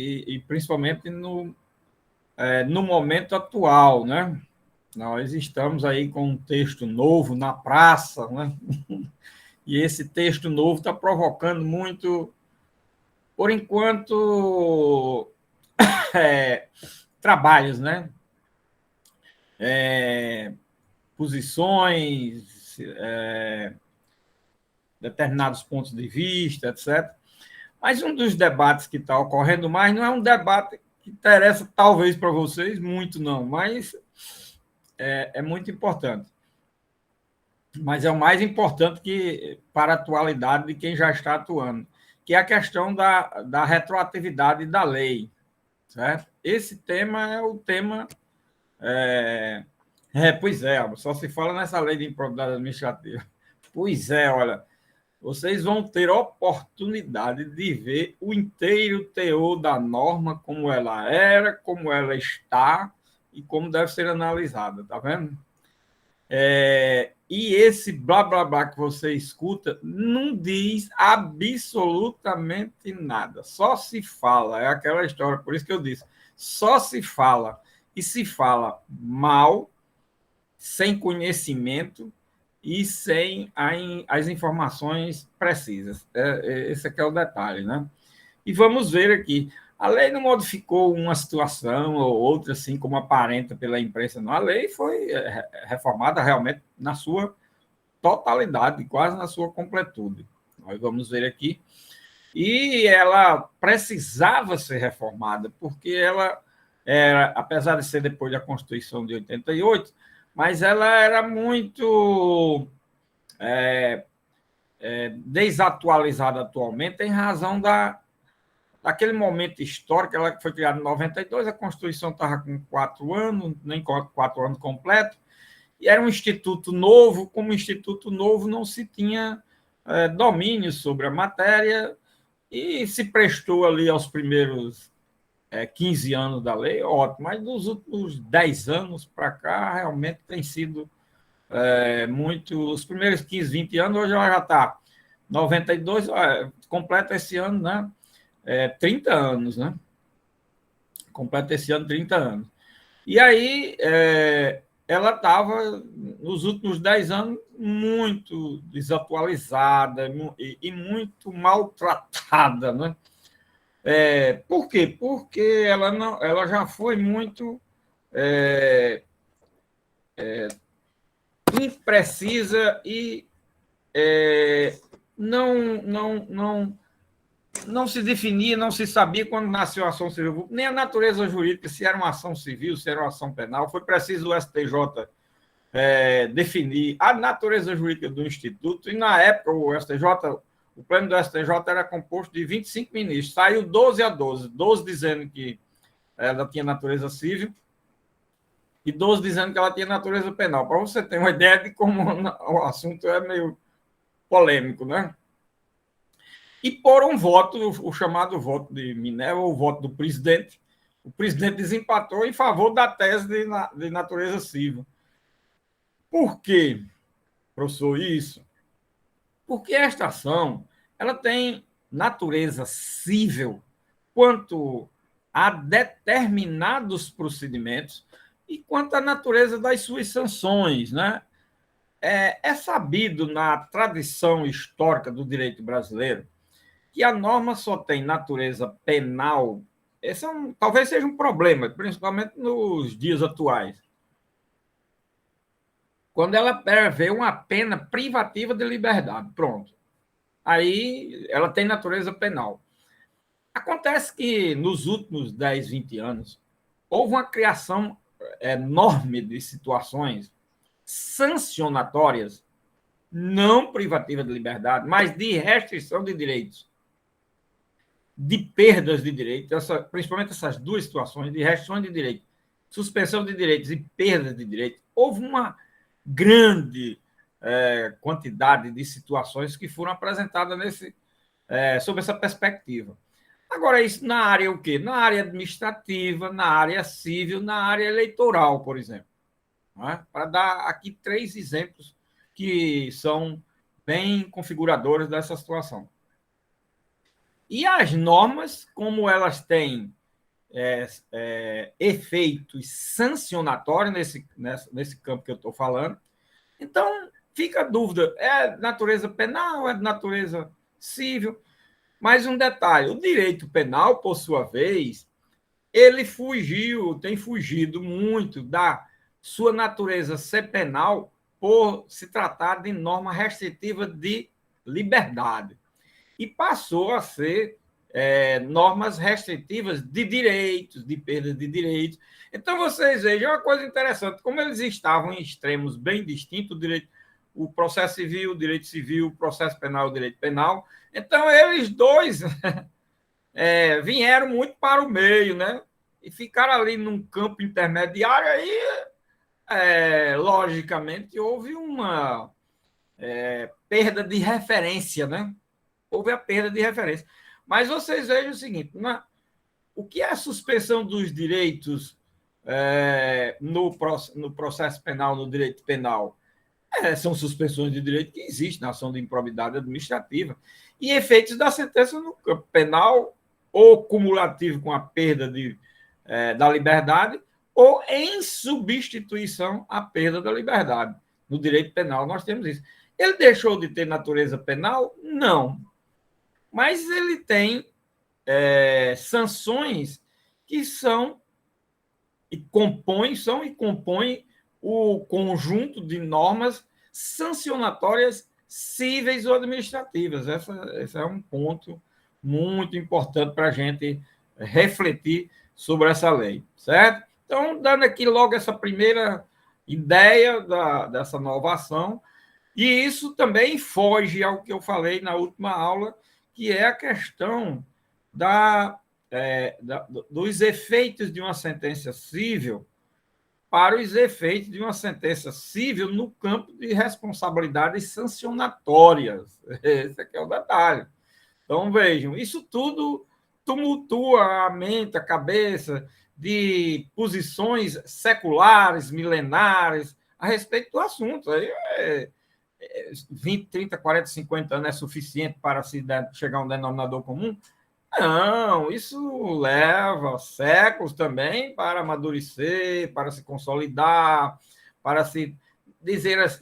e principalmente no momento atual, né? Nós estamos aí com um texto novo na praça, né? E esse texto novo está provocando muito, por enquanto, é, trabalhos, né? Posições, determinados pontos de vista, etc. Mas um dos debates que está ocorrendo mais não é um debate que interessa, talvez, para vocês, muito não, mas é muito importante. Mas é o mais importante para a atualidade de quem já está atuando, que é a questão da retroatividade da lei. Certo? Esse tema é o tema. Pois é, só se fala nessa lei de improbidade administrativa. Pois é, olha, vocês vão ter oportunidade de ver o inteiro teor da norma, como ela era, como ela está e como deve ser analisada, tá vendo? E esse blá blá blá que você escuta não diz absolutamente nada, só se fala, é aquela história, por isso que eu disse, só se fala, e se fala mal, sem conhecimento e sem as informações precisas. Esse aqui é o detalhe, né? E vamos ver aqui. A lei não modificou uma situação ou outra, assim como aparenta pela imprensa, não. A lei foi reformada realmente na sua totalidade, quase na sua completude. Nós vamos ver aqui. E ela precisava ser reformada, porque ela era, apesar de ser depois da Constituição de 88, mas ela era muito desatualizada atualmente em razão daquele momento histórico. Ela foi criada em 92, a Constituição estava com 4 anos, nem 4 anos completos, e era um instituto novo. Como instituto novo, não se tinha domínio sobre a matéria, e se prestou ali aos primeiros 15 anos da lei, ótimo, mas dos últimos 10 anos para cá, realmente tem sido muito. Os primeiros 15, 20 anos, hoje ela já está 92, completa esse ano, né? 30 anos, né? Completa esse ano 30 anos. E aí, ela estava, nos últimos 10 anos, muito desatualizada e muito maltratada, né? Por quê? Porque ela já foi muito imprecisa e não se definia, não se sabia quando nasceu a ação civil, nem a natureza jurídica, se era uma ação civil, se era uma ação penal. Foi preciso o STJ definir a natureza jurídica do Instituto, e na época o pleno do STJ era composto de 25 ministros, saiu 12-12, 12 dizendo que ela tinha natureza civil e 12 dizendo que ela tinha natureza penal, para você ter uma ideia de como o assunto é meio polêmico, né? E por um voto, o chamado voto de Minerva, o voto do presidente, o presidente desempatou em favor da tese de natureza civil. Por quê, professor, isso? Porque esta ação ela tem natureza civil quanto a determinados procedimentos e quanto à natureza das suas sanções, né? É sabido na tradição histórica do direito brasileiro que a norma só tem natureza penal. Esse talvez seja um problema, principalmente nos dias atuais, quando ela prevê uma pena privativa de liberdade. Pronto. Aí ela tem natureza penal. Acontece que nos últimos 10, 20 anos, houve uma criação enorme de situações sancionatórias, não privativa de liberdade, mas de restrição de direitos, de perdas de direitos, principalmente essas duas situações, de restrições de direitos, suspensão de direitos e perda de direitos. Houve uma grande quantidade de situações que foram apresentadas sob essa perspectiva. Agora, isso na área o quê? Na área administrativa, na área civil, na área eleitoral, por exemplo. Para dar aqui 3 exemplos que são bem configuradores dessa situação. E as normas, como elas têm efeitos sancionatórios nesse campo que eu estou falando, então fica a dúvida, é natureza penal, é de natureza civil? Mais um detalhe, o direito penal, por sua vez, ele tem fugido muito da sua natureza ser penal por se tratar de norma restritiva de liberdade. E passou a ser normas restritivas de direitos, de perda de direitos. Então, vocês vejam uma coisa interessante, como eles estavam em extremos bem distintos, o processo civil, o direito civil, o processo penal, o direito penal. Então, eles dois vieram muito para o meio, né? E ficaram ali num campo intermediário, aí, logicamente, houve uma perda de referência, né? Houve a perda de referência. Mas vocês vejam o seguinte, o que é a suspensão dos direitos no processo penal, no direito penal? São suspensões de direito que existem na ação de improbidade administrativa e efeitos da sentença no campo penal ou cumulativo com a perda da liberdade ou em substituição à perda da liberdade. No direito penal nós temos isso. Ele deixou de ter natureza penal? Não. Mas ele tem sanções que compõem o conjunto de normas sancionatórias cíveis ou administrativas. Esse é um ponto muito importante para a gente refletir sobre essa lei, certo? Então, dando aqui logo essa primeira ideia dessa nova ação, e isso também foge ao que eu falei na última aula, que é a questão dos efeitos de uma sentença civil para os efeitos de uma sentença civil no campo de responsabilidades sancionatórias. Esse aqui é o detalhe. Então, vejam, isso tudo tumultua a mente, a cabeça de posições seculares, milenares, a respeito do assunto. Aí 20, 30, 40, 50 anos é suficiente para se chegar a um denominador comum? Não, isso leva séculos também para amadurecer, para se consolidar, para se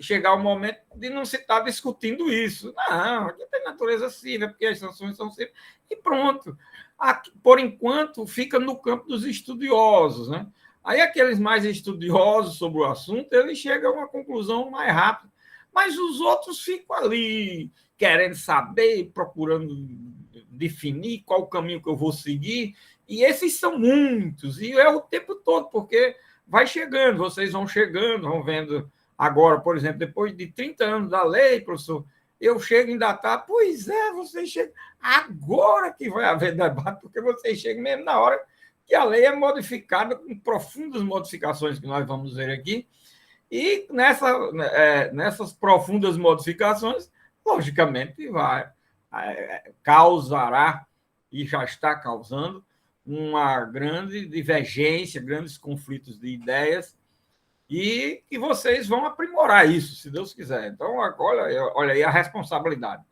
chegar ao momento de não se estar discutindo isso. Não, aqui tem natureza civil, porque as sanções são cíveis, e pronto. Aqui, por enquanto, fica no campo dos estudiosos, né? Aí aqueles mais estudiosos sobre o assunto, eles chegam a uma conclusão mais rápida, mas os outros ficam ali querendo saber, procurando definir qual o caminho que eu vou seguir, e esses são muitos, e é o tempo todo, porque vai chegando, vocês vão chegando, vão vendo agora, por exemplo, depois de 30 anos da lei, professor, eu chego em datar, pois é, vocês chegam, agora que vai haver debate, porque vocês chegam mesmo na hora que a lei é modificada, com profundas modificações que nós vamos ver aqui, e nessas profundas modificações, logicamente, causará, e já está causando, uma grande divergência, grandes conflitos de ideias, e que vocês vão aprimorar isso, se Deus quiser. Então, agora, olha aí a responsabilidade.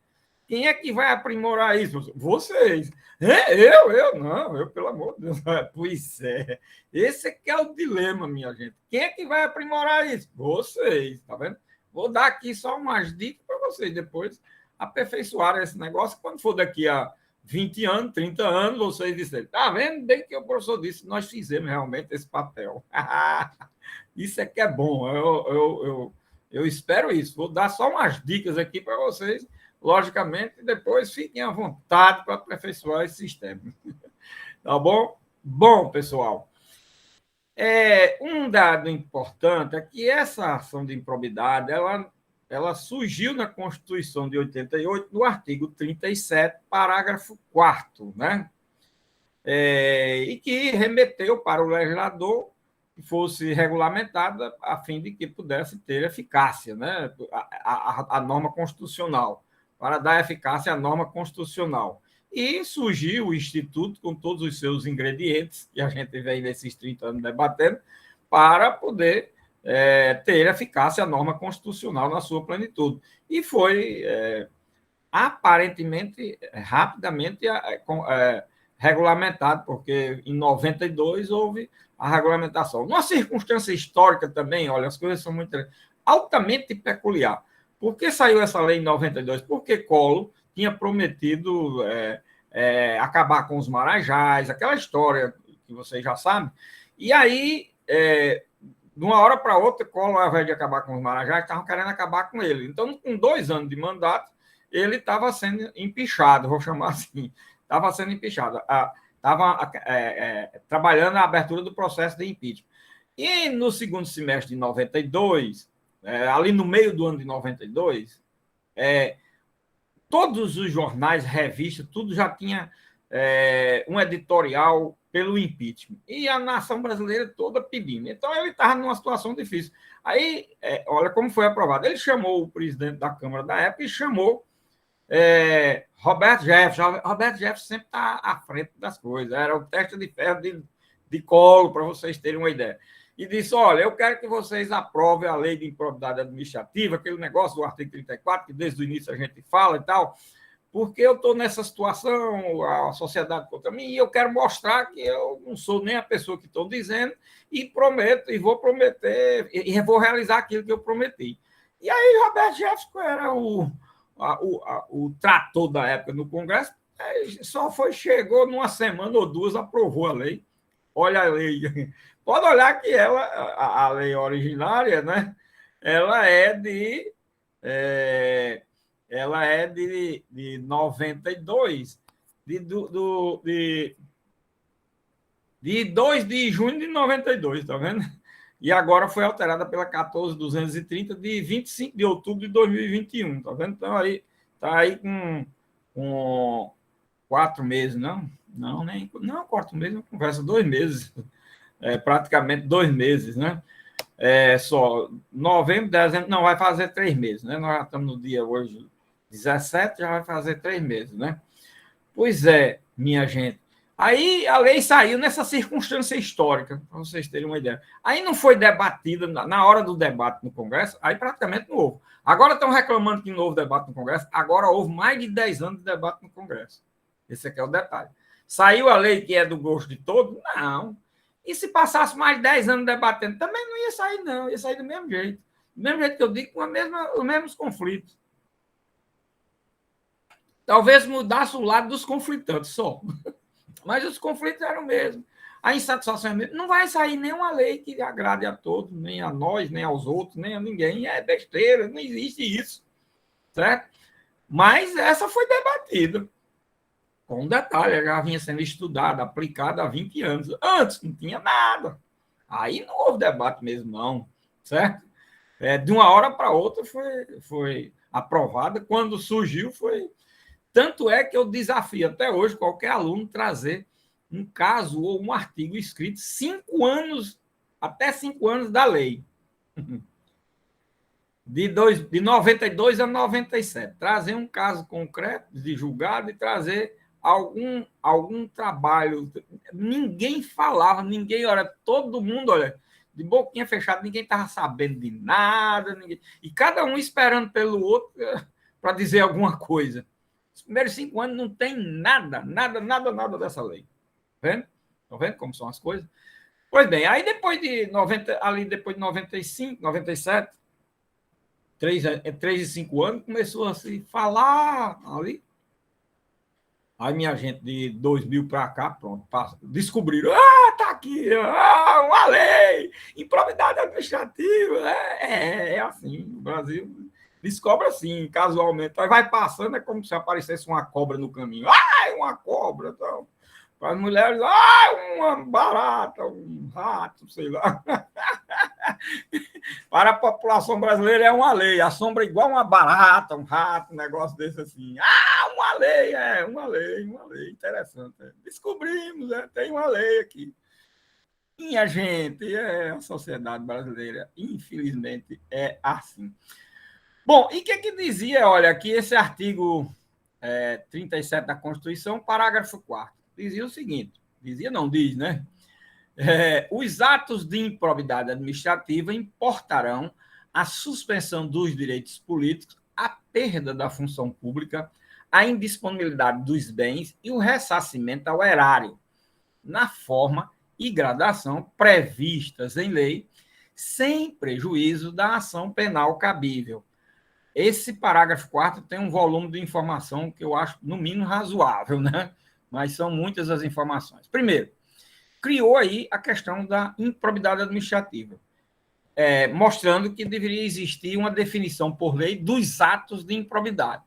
Quem é que vai aprimorar isso? Vocês. Eu? Não, eu, pelo amor de Deus. Pois é. Esse é que é o dilema, minha gente. Quem é que vai aprimorar isso? Vocês, tá vendo? Vou dar aqui só umas dicas para vocês depois aperfeiçoarem esse negócio. Quando for daqui a 20 anos, 30 anos, vocês disserem, tá vendo? Bem que o professor disse, nós fizemos realmente esse papel. Isso é que é bom. Eu espero isso. Vou dar só umas dicas aqui para vocês. Logicamente, depois fiquem à vontade para aperfeiçoar esse sistema. Tá bom? Bom, pessoal, um dado importante é que essa ação de improbidade, ela surgiu na Constituição de 88, no artigo 37, parágrafo 4º, né? E que remeteu para o legislador que fosse regulamentada a fim de que pudesse ter eficácia, né? A norma constitucional, para dar eficácia à norma constitucional. E surgiu o Instituto com todos os seus ingredientes, que a gente vem nesses 30 anos debatendo, para poder ter eficácia à norma constitucional na sua plenitude. E foi aparentemente, rapidamente regulamentado, porque em 92 houve a regulamentação. Numa circunstância histórica também, olha, as coisas são muito altamente peculiar. Por que saiu essa lei em 92? Porque Collor tinha prometido acabar com os marajás, aquela história que vocês já sabem. E aí, de uma hora para outra, Collor, ao invés de acabar com os marajás, estavam querendo acabar com ele. Então, com 2 anos de mandato, ele estava sendo empichado, vou chamar assim. Estava sendo empichado. Estava trabalhando na abertura do processo de impeachment. E no segundo semestre de 92, ali no meio do ano de 92, todos os jornais, revistas, tudo já tinha um editorial pelo impeachment. E a nação brasileira toda pedindo. Então, ele estava numa situação difícil. Aí, olha como foi aprovado. Ele chamou o presidente da Câmara da época e chamou Roberto Jefferson. Roberto Jefferson sempre está à frente das coisas. Era o teste de ferro de Collor, para vocês terem uma ideia. E disse, olha, eu quero que vocês aprovem a lei de improbidade administrativa, aquele negócio do artigo 34, que desde o início a gente fala e tal, porque eu estou nessa situação, a sociedade contra mim, e eu quero mostrar que eu não sou nem a pessoa que estou dizendo, e prometo, e vou prometer, e vou realizar aquilo que eu prometi. E aí, Roberto Jefferson era o trator da época no Congresso, chegou numa semana ou 2, aprovou a lei. Olha a lei. Pode olhar que a lei originária, né? Ela é de 92, de 2 de junho de 92, tá vendo? E agora foi alterada pela 14.230 de 25 de outubro de 2021, tá vendo? Então, tá aí com 4 meses, não, 4 meses, conversa 2 meses, praticamente 2 meses, né? Só novembro, dezembro, não, vai fazer 3 meses, né? Nós já estamos no dia hoje 17, já vai fazer 3 meses, né? Pois é, minha gente. Aí a lei saiu nessa circunstância histórica, para vocês terem uma ideia. Aí não foi debatida, na hora do debate no Congresso, aí praticamente não houve. Agora estão reclamando que não houve debate no Congresso, agora houve mais de 10 anos de debate no Congresso. Esse aqui é o detalhe. Saiu a lei que é do gosto de todos? Não. E se passasse mais de 10 anos debatendo, também não ia sair, não. Ia sair do mesmo jeito. Do mesmo jeito que eu digo, com os mesmos conflitos. Talvez mudasse o lado dos conflitantes só. Mas os conflitos eram o mesmo. A insatisfação é mesmo. Não vai sair nenhuma lei que agrade a todos, nem a nós, nem aos outros, nem a ninguém. É besteira, não existe isso. Certo? Mas essa foi debatida. Com um detalhe, ela já vinha sendo estudada, aplicada há 20 anos. Antes não tinha nada. Aí não houve debate mesmo, não. Certo? De uma hora para outra foi aprovada. Quando surgiu, foi. Tanto é que eu desafio até hoje qualquer aluno trazer um caso ou um artigo escrito 5 anos, até 5 anos da lei. De 92 a 97. Trazer um caso concreto de julgado e trazer algum trabalho. Ninguém falava, olha, todo mundo, olha, de boquinha fechada, ninguém estava sabendo de nada, e cada um esperando pelo outro para dizer alguma coisa. Os primeiros 5 anos não tem nada dessa lei. Vendo? Estão vendo como são as coisas? Pois bem, aí depois de 95, 97, 3 e 5 anos, começou a se falar ali. Aí minha gente de 2000 para cá, pronto, descobriram, tá aqui, uma lei, improbidade administrativa, é assim, o Brasil descobre assim, casualmente, aí vai passando, é como se aparecesse uma cobra no caminho, uma cobra, então, para as mulheres, uma barata, um rato, sei lá. Para a população brasileira é uma lei, a sombra é igual uma barata, um rato, um negócio desse assim. Uma lei, interessante. Descobrimos, tem uma lei aqui. Minha gente, a sociedade brasileira, infelizmente, é assim. Bom, e o que dizia, olha, aqui esse artigo 37 da Constituição, parágrafo 4º, dizia o seguinte, diz, né? Os atos de improbidade administrativa importarão a suspensão dos direitos políticos, a perda da função pública, a indisponibilidade dos bens e o ressarcimento ao erário, na forma e gradação previstas em lei, sem prejuízo da ação penal cabível. Esse parágrafo 4º tem um volume de informação que eu acho, no mínimo, razoável, né? Mas são muitas as informações. Primeiro, criou aí a questão da improbidade administrativa, mostrando que deveria existir uma definição por lei dos atos de improbidade,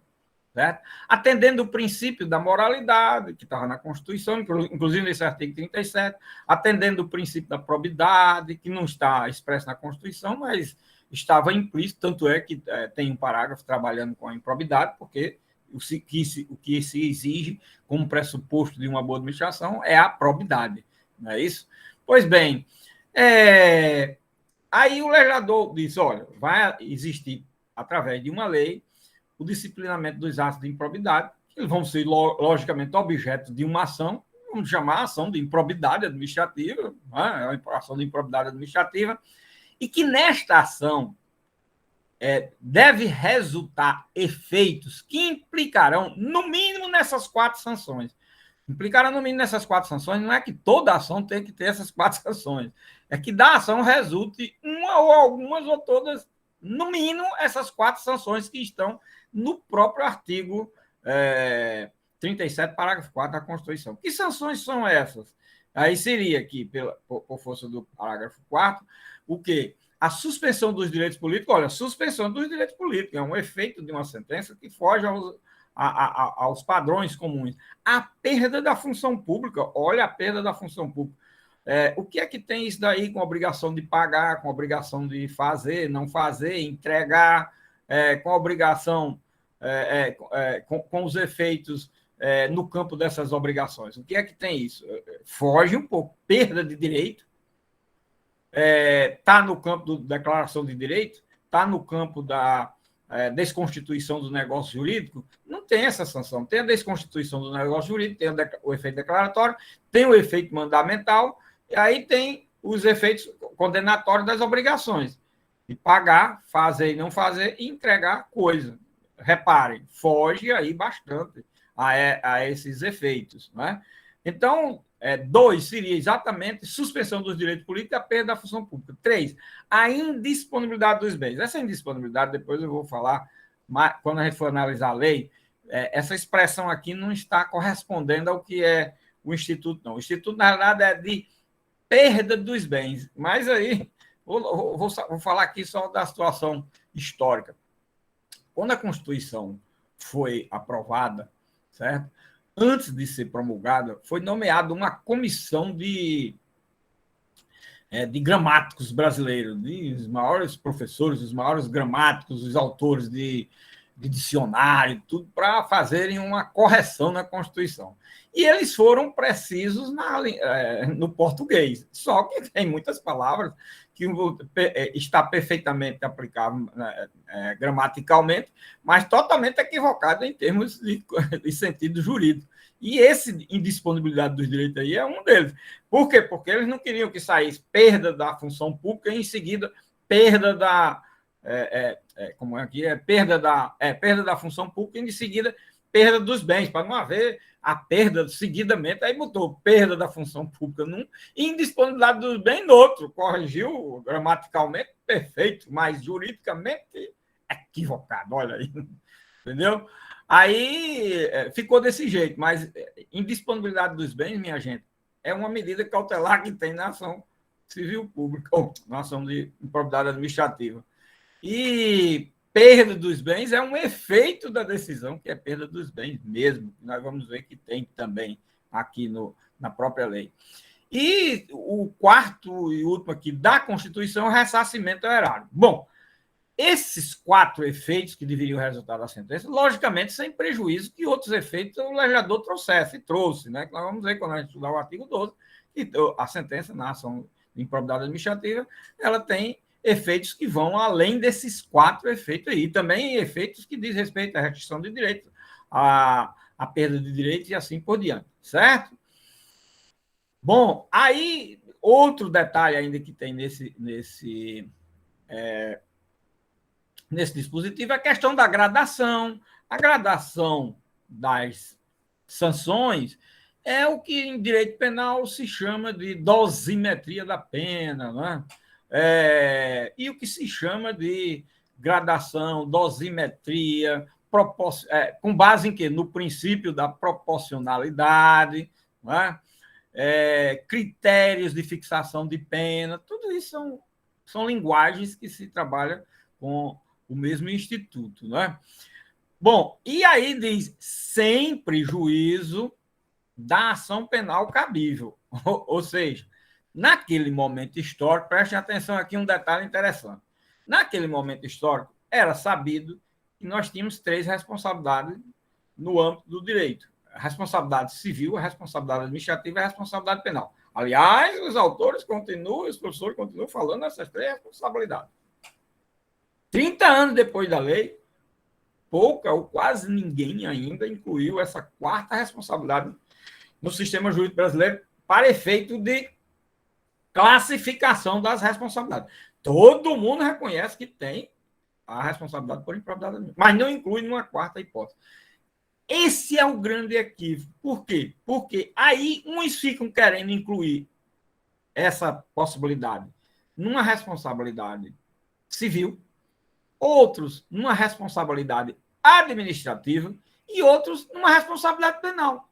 certo? Atendendo o princípio da moralidade, que estava na Constituição, inclusive nesse artigo 37, atendendo o princípio da probidade, que não está expresso na Constituição, mas estava implícito, tanto é que tem um parágrafo trabalhando com a improbidade, porque o que se exige como pressuposto de uma boa administração é a probidade, não é isso? Pois bem, aí o legislador disse, olha, vai existir, através de uma lei, o disciplinamento dos atos de improbidade, que vão ser, logicamente, objeto de uma ação, vamos chamar a ação de improbidade administrativa, né? A ação de improbidade administrativa, e que nesta ação deve resultar efeitos que implicarão, no mínimo, nessas 4 sanções. Implicarão, no mínimo, nessas 4 sanções, não é que toda ação tem que ter essas 4 sanções, é que da ação resulte uma ou algumas ou todas, no mínimo, essas 4 sanções que estão no próprio artigo 37, parágrafo 4 da Constituição. Que sanções são essas? Aí seria aqui, por força do parágrafo 4º, o quê? A suspensão dos direitos políticos. Olha, suspensão dos direitos políticos é um efeito de uma sentença que foge aos padrões comuns. A perda da função pública. Olha a perda da função pública. O que é que tem isso daí com a obrigação de pagar, com a obrigação de fazer, não fazer, entregar, com a obrigação, com os efeitos no campo dessas obrigações? O que é que tem isso? Foge um pouco. Perda de direito. Está no campo da declaração de direito, está no campo da desconstituição do negócio jurídico, não tem essa sanção. Tem a desconstituição do negócio jurídico, tem o efeito declaratório, tem o efeito mandamental, e aí tem os efeitos condenatórios das obrigações, de pagar, fazer e não fazer, e entregar coisa. Reparem, foge aí bastante a esses efeitos, né? Então, 2 seria exatamente suspensão dos direitos políticos e a perda da função pública. 3, a indisponibilidade dos bens. Essa indisponibilidade, depois eu vou falar, mas quando a gente for analisar a lei, essa expressão aqui não está correspondendo ao que é o Instituto, não. O Instituto, na verdade, é de perda dos bens. Mas aí, vou falar aqui só da situação histórica. Quando a Constituição foi aprovada, certo? Antes de ser promulgada, foi nomeada uma comissão de gramáticos brasileiros, os maiores professores, os maiores gramáticos, os autores de dicionário, tudo para fazerem uma correção na Constituição. E eles foram precisos no português, só que tem muitas palavras que está perfeitamente aplicável gramaticalmente, mas totalmente equivocado em termos de sentido jurídico. E esse indisponibilidade dos direitos aí é um deles. Por quê? Porque eles não queriam que saísse perda da função pública e, em seguida, perda da... como é aqui? Perda da função pública e, em seguida, perda dos bens, para não haver a perda seguidamente. Aí botou perda da função pública num e indisponibilidade dos bens no outro. Corrigiu gramaticalmente, perfeito, mas juridicamente equivocado. Olha aí. Entendeu? Aí ficou desse jeito, mas indisponibilidade dos bens, minha gente, é uma medida cautelar que tem na ação civil pública, ou na ação de improbidade administrativa. E perda dos bens é um efeito da decisão, que é perda dos bens mesmo. Nós vamos ver que tem também aqui na própria lei. E o 4º e último aqui da Constituição é o ressarcimento ao erário. Bom, esses 4 efeitos que deveriam resultar da sentença, logicamente, sem prejuízo que outros efeitos o legislador trouxe, né? Nós vamos ver quando a gente estudar o artigo 12, que a sentença na ação de improbidade administrativa, ela tem efeitos que vão além desses 4 efeitos aí, também efeitos que diz respeito à restrição de direitos, à perda de direitos e assim por diante, certo? Bom, aí, outro detalhe ainda que tem nesse dispositivo é a questão da gradação. A gradação das sanções é o que em direito penal se chama de dosimetria da pena, né? E o que se chama de gradação, dosimetria, com base em quê? No princípio da proporcionalidade, né? Critérios de fixação de pena, tudo isso são linguagens que se trabalha com o mesmo instituto, né? Bom, e aí diz sempre juízo da ação penal cabível, ou seja, naquele momento histórico, preste atenção aqui um detalhe interessante. Naquele momento histórico, era sabido que nós tínhamos três responsabilidades no âmbito do direito: a responsabilidade civil, a responsabilidade administrativa e a responsabilidade penal. Aliás, os autores continuam, os professores continuam falando dessas três responsabilidades. 30 anos depois da lei, pouca ou quase ninguém ainda incluiu essa quarta responsabilidade no sistema jurídico brasileiro para efeito de classificação das responsabilidades. Todo mundo reconhece que tem a responsabilidade por improbidade, mas não inclui numa quarta hipótese. Esse é o grande equívoco. Por quê? Porque aí uns ficam querendo incluir essa possibilidade numa responsabilidade civil, outros numa responsabilidade administrativa e outros numa responsabilidade penal.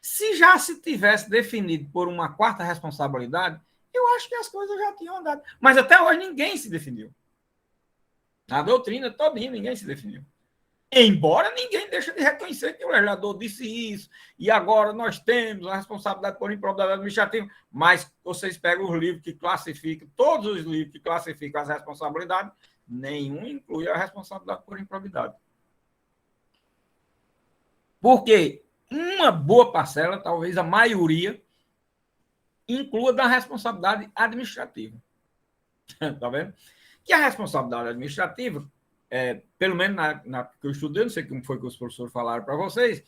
Se já se tivesse definido por uma quarta responsabilidade, eu acho que as coisas já tinham andado. Mas até hoje ninguém se definiu. Na doutrina todinha ninguém se definiu. Embora ninguém deixe de reconhecer que o legislador disse isso, e agora nós temos a responsabilidade por improbidade administrativa, mas vocês pegam os livros que classificam, todos os livros que classificam as responsabilidades, nenhum inclui a responsabilidade por improbidade. Por quê? Uma boa parcela, talvez a maioria, inclua da responsabilidade administrativa. Tá vendo? Que a responsabilidade administrativa, pelo menos na que eu estudei, não sei como foi que os professores falaram para vocês,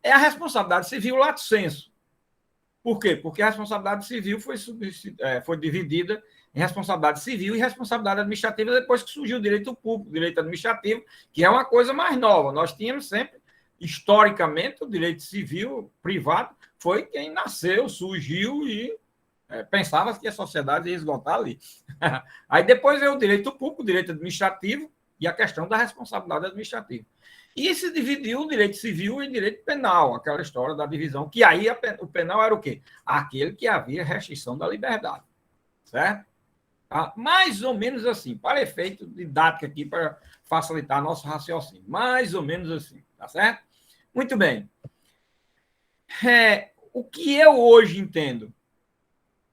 é a responsabilidade civil lato sensu. Por quê? Porque a responsabilidade civil foi dividida em responsabilidade civil e responsabilidade administrativa depois que surgiu o direito público, o direito administrativo, que é uma coisa mais nova. Nós tínhamos sempre, historicamente, o direito civil privado foi quem nasceu, surgiu e pensava que a sociedade ia esgotar ali. Aí depois veio o direito público, o direito administrativo e a questão da responsabilidade administrativa. E se dividiu o direito civil e direito penal, aquela história da divisão, que aí o penal era o quê? Aquele que havia restrição da liberdade. Certo? Tá? Mais ou menos assim, para efeito didático aqui, para facilitar nosso raciocínio. Mais ou menos assim, tá certo? Muito bem. O que eu hoje entendo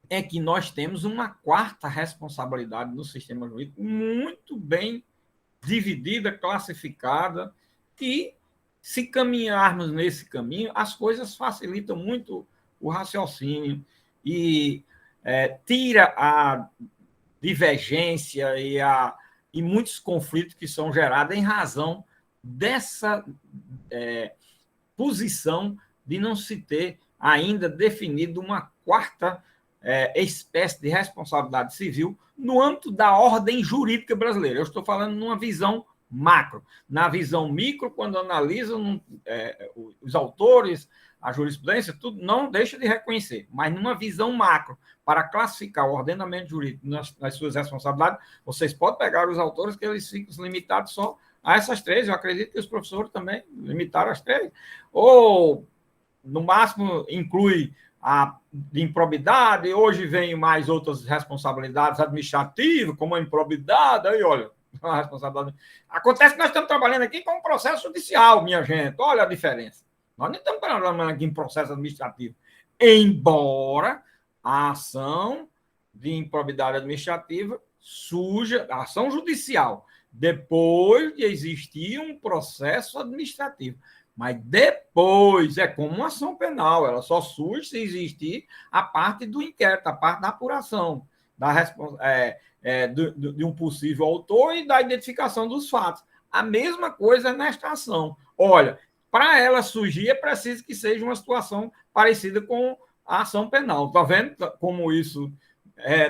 é que nós temos uma quarta responsabilidade no sistema jurídico muito bem dividida, classificada, e se caminharmos nesse caminho, as coisas facilitam muito o raciocínio e tira a divergência e muitos conflitos que são gerados em razão dessa posição de não se ter ainda definido uma quarta espécie de responsabilidade civil no âmbito da ordem jurídica brasileira. Eu estou falando numa visão macro. Na visão micro, quando analisam os autores, a jurisprudência, tudo não deixa de reconhecer. Mas numa visão macro, para classificar o ordenamento jurídico nas suas responsabilidades, vocês podem pegar os autores que eles ficam limitados só a essas três. Eu acredito que os professores também limitaram as três. Ou, no máximo, inclui a de improbidade, hoje vem mais outras responsabilidades administrativas, como a improbidade, aí olha, a responsabilidade. Acontece que nós estamos trabalhando aqui com um processo judicial, minha gente, olha a diferença. Nós não estamos trabalhando aqui em processo administrativo, embora a ação de improbidade administrativa surja, a ação judicial, depois de existir um processo administrativo. Mas depois é como uma ação penal, ela só surge se existir a parte do inquérito, a parte da apuração, de um possível autor e da identificação dos fatos. A mesma coisa nesta ação. Olha, para ela surgir é preciso que seja uma situação parecida com a ação penal. Está vendo como isso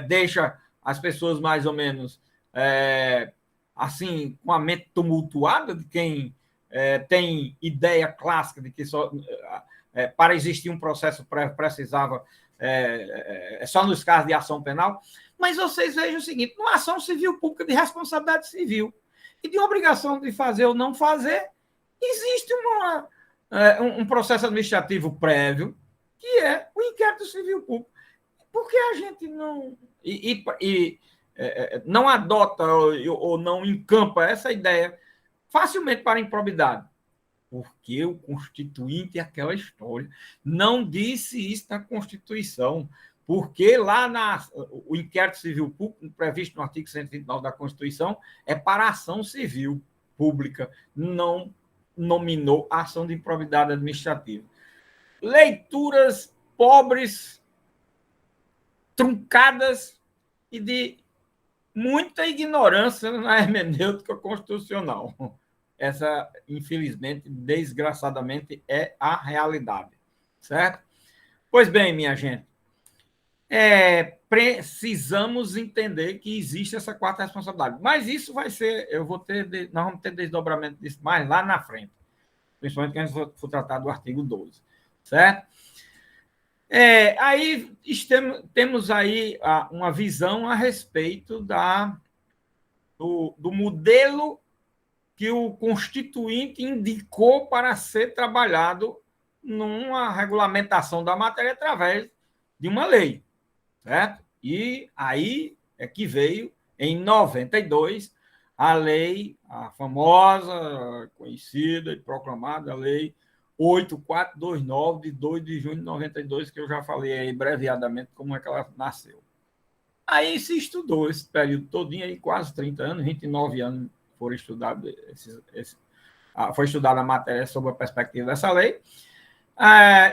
deixa as pessoas mais ou menos assim, com a mente tumultuada de quem tem ideia clássica de que só, para existir um processo prévio precisava só nos casos de ação penal. Mas vocês vejam o seguinte: numa ação civil pública de responsabilidade civil e de obrigação de fazer ou não fazer, existe um processo administrativo prévio, que é o inquérito civil público. Por que a gente não não adota ou não encampa essa ideia facilmente para a improbidade? Porque o Constituinte é aquela história. Não disse isso na Constituição. Porque lá o inquérito civil público, previsto no artigo 129 da Constituição, é para ação civil pública, não nominou ação de improbidade administrativa. Leituras pobres, truncadas e de muita ignorância na hermenêutica constitucional. Essa, infelizmente, desgraçadamente, é a realidade. Certo? Pois bem, minha gente, precisamos entender que existe essa quarta responsabilidade. Mas isso vai ser, nós vamos ter desdobramento disso mais lá na frente, principalmente quando a gente for tratar do artigo 12. Certo? Aí temos aí uma visão a respeito do modelo que o Constituinte indicou para ser trabalhado numa regulamentação da matéria através de uma lei, certo? E aí é que veio, em 92, a lei, a famosa, conhecida e proclamada Lei 8429, de 2 de junho de 92, que eu já falei aí breveadamente como é que ela nasceu. Aí se estudou esse período todinho, aí, quase 30 anos, 29 anos foram estudados, foi estudada a matéria sob a perspectiva dessa lei.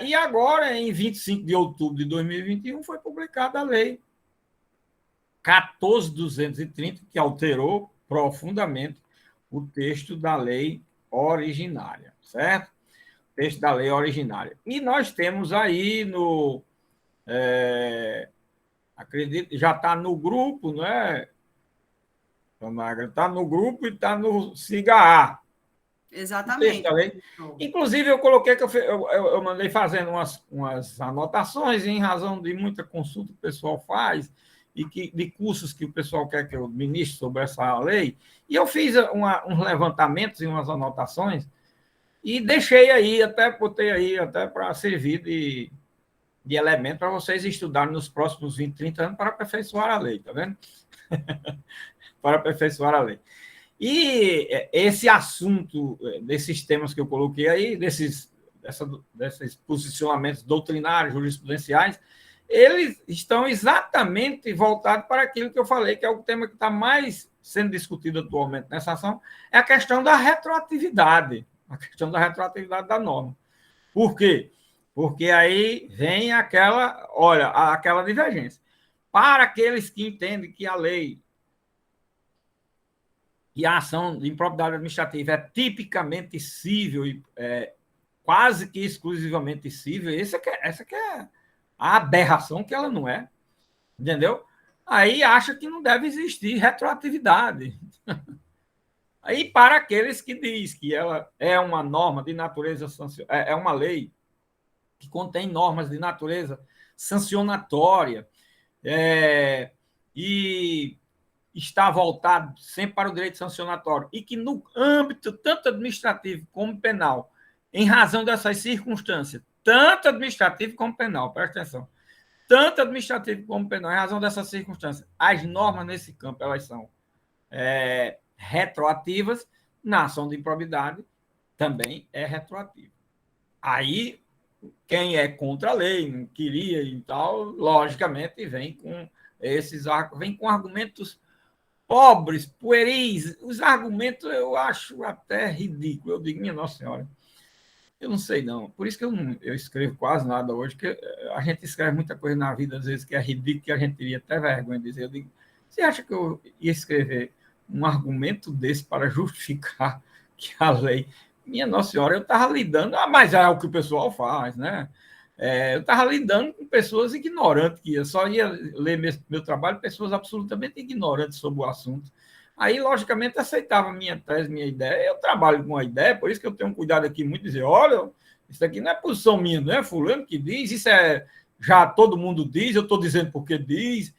E agora, em 25 de outubro de 2021, foi publicada a Lei 14.230, que alterou profundamente o texto da lei originária, certo? Texto da lei originária. E nós temos aí acredito, já está no grupo, não é? Está no grupo e está no SIGA-A. Exatamente. Inclusive, eu coloquei que eu mandei fazendo umas anotações em razão de muita consulta que o pessoal faz e de cursos que o pessoal quer que eu ministre sobre essa lei. E eu fiz uns levantamentos e umas anotações e deixei aí, botei aí até para servir de elemento para vocês estudarem nos próximos 20, 30 anos para aperfeiçoar a lei, tá vendo? Para aperfeiçoar a lei. E esse assunto, desses temas que eu coloquei aí, desses posicionamentos doutrinários, jurisprudenciais, eles estão exatamente voltados para aquilo que eu falei, que é o tema que está mais sendo discutido atualmente nessa ação, é a questão da retroatividade, da norma. Por quê? Porque aí vem aquela divergência. Para aqueles que entendem que a lei e a ação de improbidade administrativa é tipicamente cível e quase que exclusivamente cível, essa que é a aberração que ela não é, entendeu? Aí acha que não deve existir retroatividade. Aí, para aqueles que diz que ela é uma norma de natureza, é uma lei que contém normas de natureza sancionatória e está voltado sempre para o direito sancionatório e que no âmbito tanto administrativo como penal, em razão dessas circunstâncias, tanto administrativo como penal, presta atenção, tanto administrativo como penal, em razão dessas circunstâncias, as normas nesse campo elas são retroativas, na ação de improbidade também é retroativa. Aí, quem é contra a lei, não queria e tal, logicamente vem com argumentos pobres, pueris. Os argumentos eu acho até ridículo. Eu digo, minha Nossa Senhora, eu não sei não. Por isso que eu escrevo quase nada hoje, porque a gente escreve muita coisa na vida, às vezes, que é ridículo, que a gente teria até vergonha de dizer. Eu digo, você acha que eu ia escrever um argumento desse para justificar que a lei... Minha Nossa Senhora, eu estava lidando... mas é o que o pessoal faz, né? Eu estava lidando com pessoas ignorantes, que eu só ia ler meu trabalho, pessoas absolutamente ignorantes sobre o assunto. Aí, logicamente, aceitava minha tese, minha ideia. Eu trabalho com a ideia, por isso que eu tenho um cuidado aqui muito de dizer, olha, isso aqui não é posição minha, não é fulano que diz, isso é já todo mundo diz, eu estou dizendo porque diz,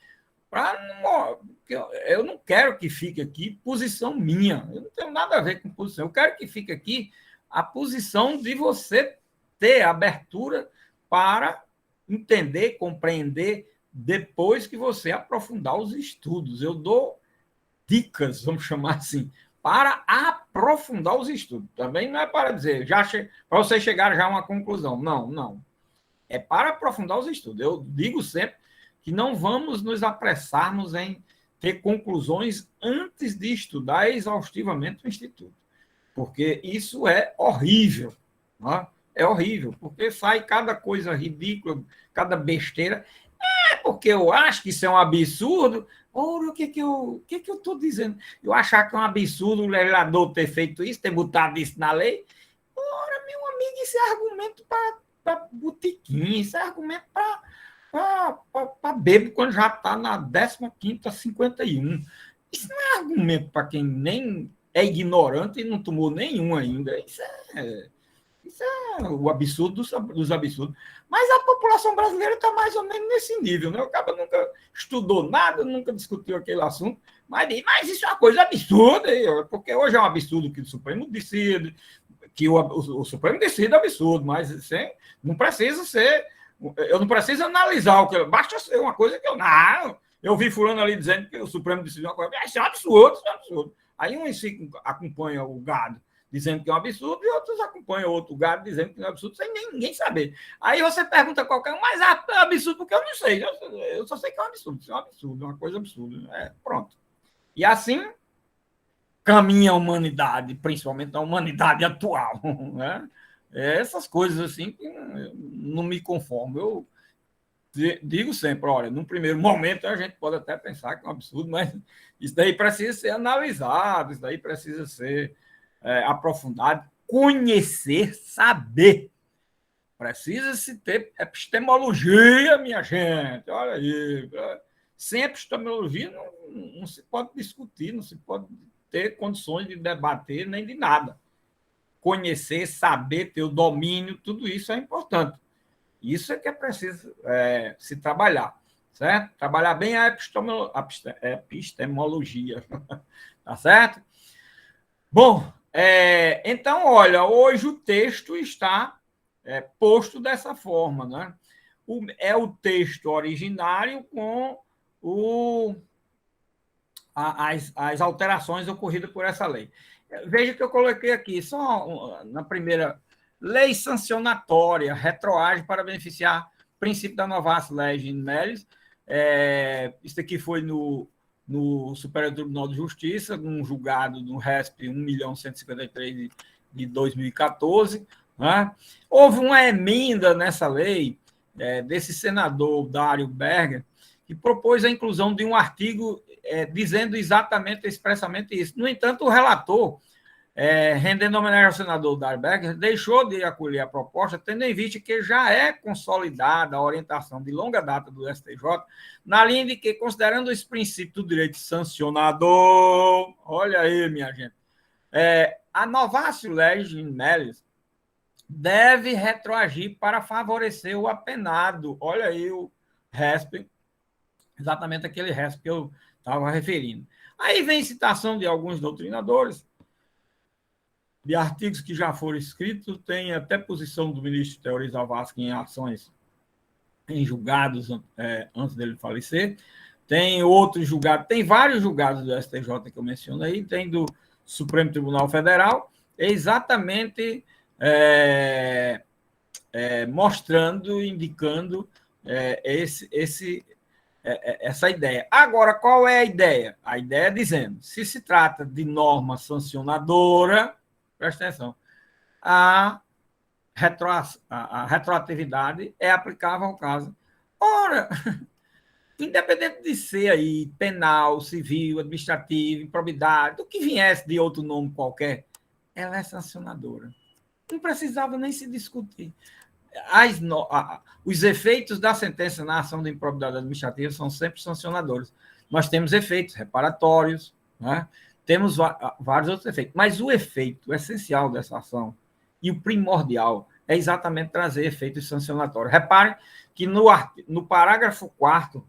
eu não quero que fique aqui posição minha, eu não tenho nada a ver com posição, eu quero que fique aqui a posição de você ter abertura para entender, compreender, depois que você aprofundar os estudos. Eu dou dicas, vamos chamar assim, para aprofundar os estudos. Também não é para dizer, para você chegar já a uma conclusão. Não, não. É para aprofundar os estudos. Eu digo sempre que não vamos nos apressarmos em ter conclusões antes de estudar exaustivamente o Instituto, porque isso é horrível. Né? É horrível, porque sai cada coisa ridícula, cada besteira. É porque eu acho que isso é um absurdo. Ora, o que eu estou dizendo? Eu achar que é um absurdo o legislador ter feito isso, ter botado isso na lei. Ora, meu amigo, isso é argumento para botequim, isso é argumento para bebo quando já está na 15ª 51. Isso não é argumento para quem nem é ignorante e não tomou nenhum ainda. Isso é o absurdo dos absurdos. Mas a população brasileira está mais ou menos nesse nível, né? O cara nunca estudou nada, nunca discutiu aquele assunto, mas isso é uma coisa absurda, porque hoje é um absurdo que o Supremo decide, que o Supremo decide absurdo, mas não precisa ser. Eu não preciso analisar o que. Basta ser uma coisa que eu. Não, eu vi fulano ali dizendo que o Supremo decidiu uma coisa. Isso é um absurdo, isso é um absurdo. Aí um acompanha o gado dizendo que é um absurdo, e outros acompanham outro gado dizendo que não é absurdo, sem ninguém saber. Aí você pergunta a qualquer um, mas é absurdo porque eu não sei. Eu só sei que é um absurdo. Isso é um absurdo, uma coisa absurda. Pronto. E assim caminha a humanidade, principalmente a humanidade atual. Né? Essas coisas assim que não me conformo. Eu digo sempre, olha, num primeiro momento a gente pode até pensar que é um absurdo, mas isso daí precisa ser analisado, isso daí precisa ser aprofundado, conhecer, saber. Precisa-se ter epistemologia, minha gente. Olha aí. Sem epistemologia não se pode discutir, não se pode ter condições de debater nem de nada. Conhecer, saber, ter o domínio, tudo isso é importante. Isso é que é preciso se trabalhar, certo? Trabalhar bem a epistemologia, tá certo? Bom, então, olha, hoje o texto está posto dessa forma, né? É o texto originário com as alterações ocorridas por essa lei. Veja que eu coloquei aqui, só na primeira, lei sancionatória, retroage para beneficiar o princípio da novatio legis nullis. Isso aqui foi no Superior Tribunal de Justiça, num julgado do RESP 1.153 de 2014. Né? Houve uma emenda nessa lei desse senador, Dário Berger, que propôs a inclusão de um artigo dizendo exatamente, expressamente isso. No entanto, o relator, rendendo homenagem ao senador Dário Berger, deixou de acolher a proposta, tendo em vista que já é consolidada a orientação de longa data do STJ, na linha de que, considerando esse princípio do direito sancionador, olha aí, minha gente, a novatio legis nullis deve retroagir para favorecer o apenado. Olha aí o RESP, exatamente aquele RESP que eu estava referindo. Aí vem citação de alguns doutrinadores, de artigos que já foram escritos, tem até posição do ministro Teori Zavascki em ações em julgados antes dele falecer, tem outros julgados, tem vários julgados do STJ que eu menciono aí, tem do Supremo Tribunal Federal, exatamente mostrando, indicando essa ideia. Agora, qual é a ideia? A ideia é dizendo, se trata de norma sancionadora, presta atenção, a retroatividade é aplicável ao caso. Ora, independente de ser aí penal, civil, administrativo, improbidade, o que viesse de outro nome qualquer, ela é sancionadora. Não precisava nem se discutir. Os efeitos da sentença na ação de improbidade administrativa são sempre sancionadores. Nós temos efeitos reparatórios, né? temos vários outros efeitos. Mas o efeito essencial dessa ação e o primordial é exatamente trazer efeitos sancionatórios. Reparem que no parágrafo 4º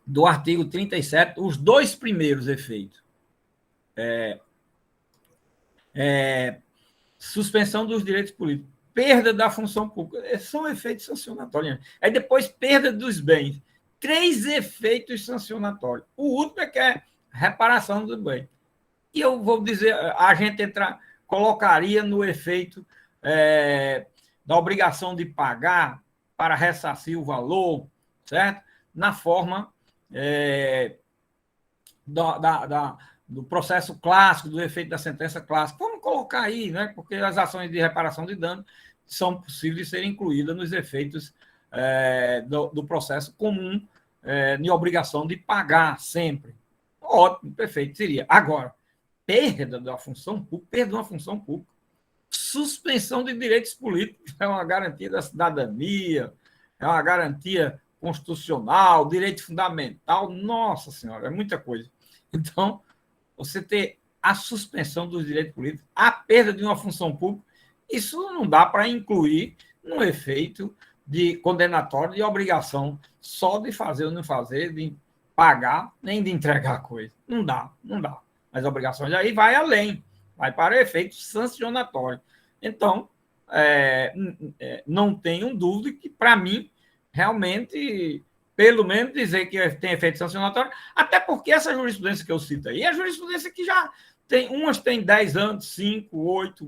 do artigo 37, os dois primeiros efeitos, suspensão dos direitos políticos, perda da função pública, são efeitos sancionatórios. Aí depois, perda dos bens. 3 efeitos sancionatórios. O último é que é reparação do bem. E eu vou dizer, a gente colocaria no efeito da obrigação de pagar para ressarcir o valor, certo? Na forma do processo clássico, do efeito da sentença clássica. Vamos colocar aí, né? Porque as ações de reparação de dano são possíveis de serem incluídas nos efeitos do processo comum de obrigação de pagar sempre. Ótimo, perfeito, seria. Agora, perda da função pública, perda de uma função pública, suspensão de direitos políticos, é uma garantia da cidadania, é uma garantia constitucional, direito fundamental, nossa senhora, é muita coisa. Então, você ter a suspensão dos direitos políticos, a perda de uma função pública, isso não dá para incluir no efeito de condenatório de obrigação só de fazer ou não fazer, de pagar, nem de entregar a coisa. Não dá, não dá. Mas a obrigação aí vai além, vai para o efeito sancionatório. Então, não tenho dúvida que, para mim, realmente, pelo menos dizer que tem efeito sancionatório, até porque essa jurisprudência que eu cito aí é a jurisprudência que já tem, umas tem 10 anos, 5, 8,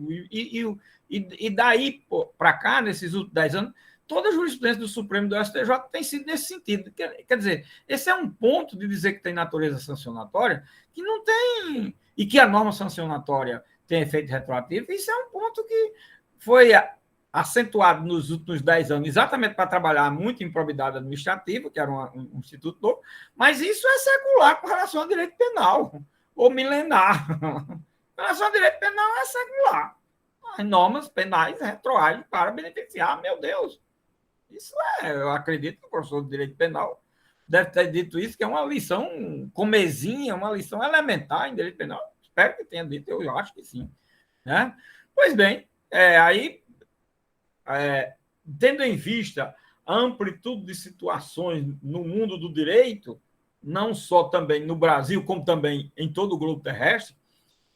e daí para cá, nesses últimos 10 anos, toda a jurisprudência do Supremo e do STJ tem sido nesse sentido. Quer dizer, esse é um ponto de dizer que tem natureza sancionatória que não tem, e que a norma sancionatória tem efeito retroativo, isso é um ponto que foi acentuado nos últimos 10 anos, exatamente para trabalhar muito improbidade administrativa, que era um instituto novo, mas isso é secular com relação ao direito penal, ou milenar. Com relação ao direito penal é secular. As normas penais retroagem para beneficiar, meu Deus. Isso eu acredito que o professor de direito penal deve ter dito isso, que é uma lição comezinha, uma lição elementar em direito penal. Espero que tenha dito, eu acho que sim. Né? Pois bem, aí, tendo em vista a amplitude de situações no mundo do direito, não só também no Brasil, como também em todo o globo terrestre,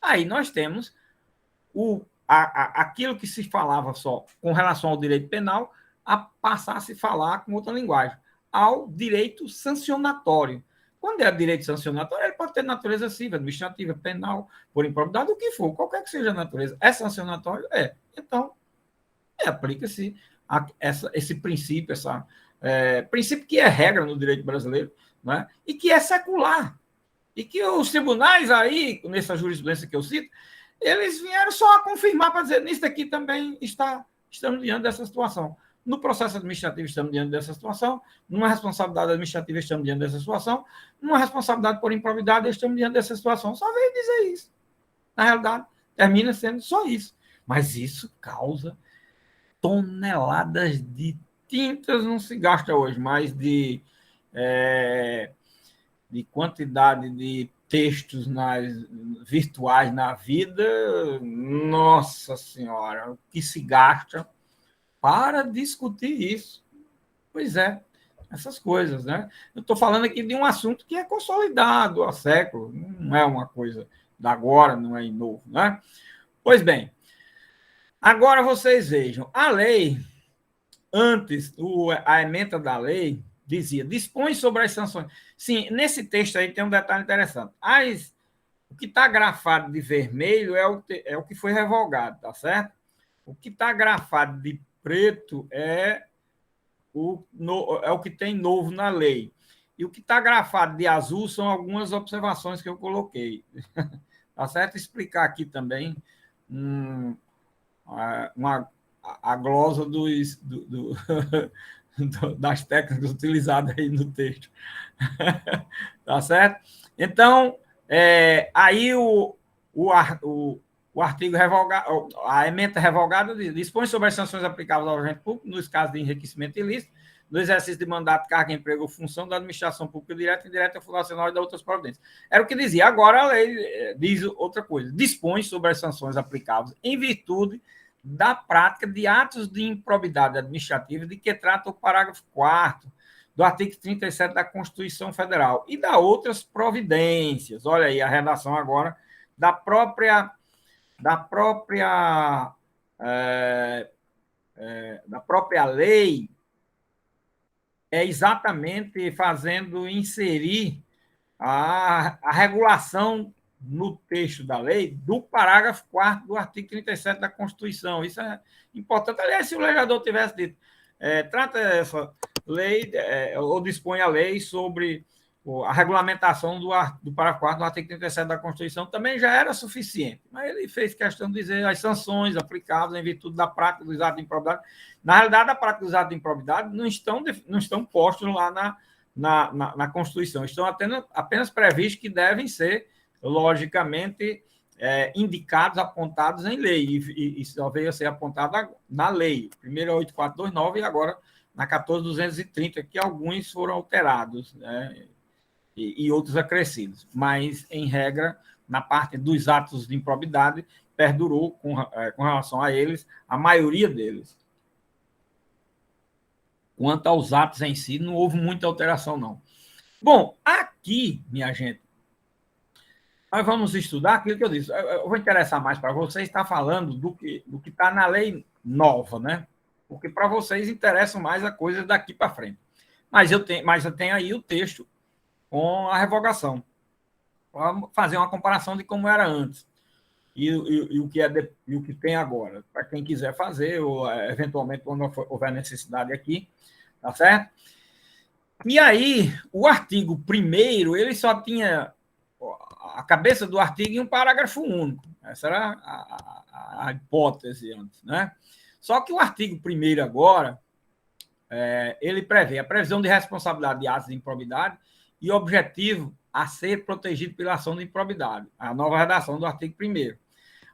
aí nós temos aquilo que se falava só com relação ao direito penal, a passar a se falar com outra linguagem, ao direito sancionatório. Quando é direito sancionatório, ele pode ter natureza civil, administrativa, penal, por improbidade, o que for, qualquer que seja a natureza. É sancionatório? É. Então, aplica-se esse princípio, princípio que é regra no direito brasileiro, né? E que é secular. E que os tribunais aí, nessa jurisprudência que eu cito, eles vieram só a confirmar para dizer, nisso aqui também estamos diante dessa situação. No processo administrativo estamos diante dessa situação, numa responsabilidade administrativa estamos diante dessa situação, numa responsabilidade por improbidade estamos diante dessa situação. Só veio dizer isso. Na realidade, termina sendo só isso. Mas isso causa toneladas de tintas, não se gasta hoje, mas de quantidade de textos virtuais na vida, nossa senhora, o que se gasta para discutir isso. Pois é, essas coisas, né? Eu estou falando aqui de um assunto que é consolidado há séculos, não é uma coisa da agora, não é novo, né? Pois bem, agora vocês vejam, a lei, antes, a ementa da lei, dizia, dispõe sobre as sanções. Sim, nesse texto aí tem um detalhe interessante. O que está grafado de vermelho é o que foi revogado, tá certo? O que está grafado de preto é o que tem novo na lei. E o que está grafado de azul são algumas observações que eu coloquei. Tá certo? Explicar aqui também a glosa das técnicas utilizadas aí no texto. Tá certo? Então, aí o artigo revogado, a ementa revogada dispõe sobre as sanções aplicáveis ao agente público nos casos de enriquecimento ilícito, no exercício de mandato, cargo, emprego ou função da administração pública direta, indireta, fundacional e das outras providências. Era o que dizia. Agora a lei diz outra coisa. Dispõe sobre as sanções aplicáveis em virtude da prática de atos de improbidade administrativa de que trata o parágrafo 4º do artigo 37 da Constituição Federal e da outras providências. Olha aí a redação agora da própria lei, é exatamente fazendo inserir a regulação no texto da lei do parágrafo 4º do artigo 37 da Constituição. Isso é importante. Aliás, se o legislador tivesse dito, trata essa lei, ou dispõe a lei sobre a regulamentação do parágrafo 4º do artigo 37 da Constituição, também já era suficiente. Mas ele fez questão de dizer as sanções aplicáveis em virtude da prática dos atos de improbidade. Na realidade, a prática dos atos de improbidade não estão postos lá na Constituição, estão apenas previstos que devem ser, logicamente, indicados, apontados em lei, e só veio a ser apontado na lei. Primeiro é 8429 e agora na 14230, que alguns foram alterados, né? E outros acrescidos, mas, em regra, na parte dos atos de improbidade, perdurou com relação a eles, a maioria deles. Quanto aos atos em si, não houve muita alteração, não. Bom, aqui, minha gente, nós vamos estudar aquilo que eu disse. Eu vou interessar mais para vocês, está falando do que está na lei nova, né? Porque para vocês interessam mais a coisa daqui para frente. Mas eu tenho aí o texto com a revogação, para fazer uma comparação de como era antes e o que tem agora, para quem quiser fazer, ou eventualmente, quando houver necessidade aqui, tá certo? E aí, o artigo 1º, ele só tinha a cabeça do artigo em um parágrafo único. Essa era a hipótese antes, né? Só que o artigo 1º agora, ele prevê a previsão de responsabilidade de atos de improbidade e objetivo a ser protegido pela ação de improbidade, a nova redação do artigo 1º.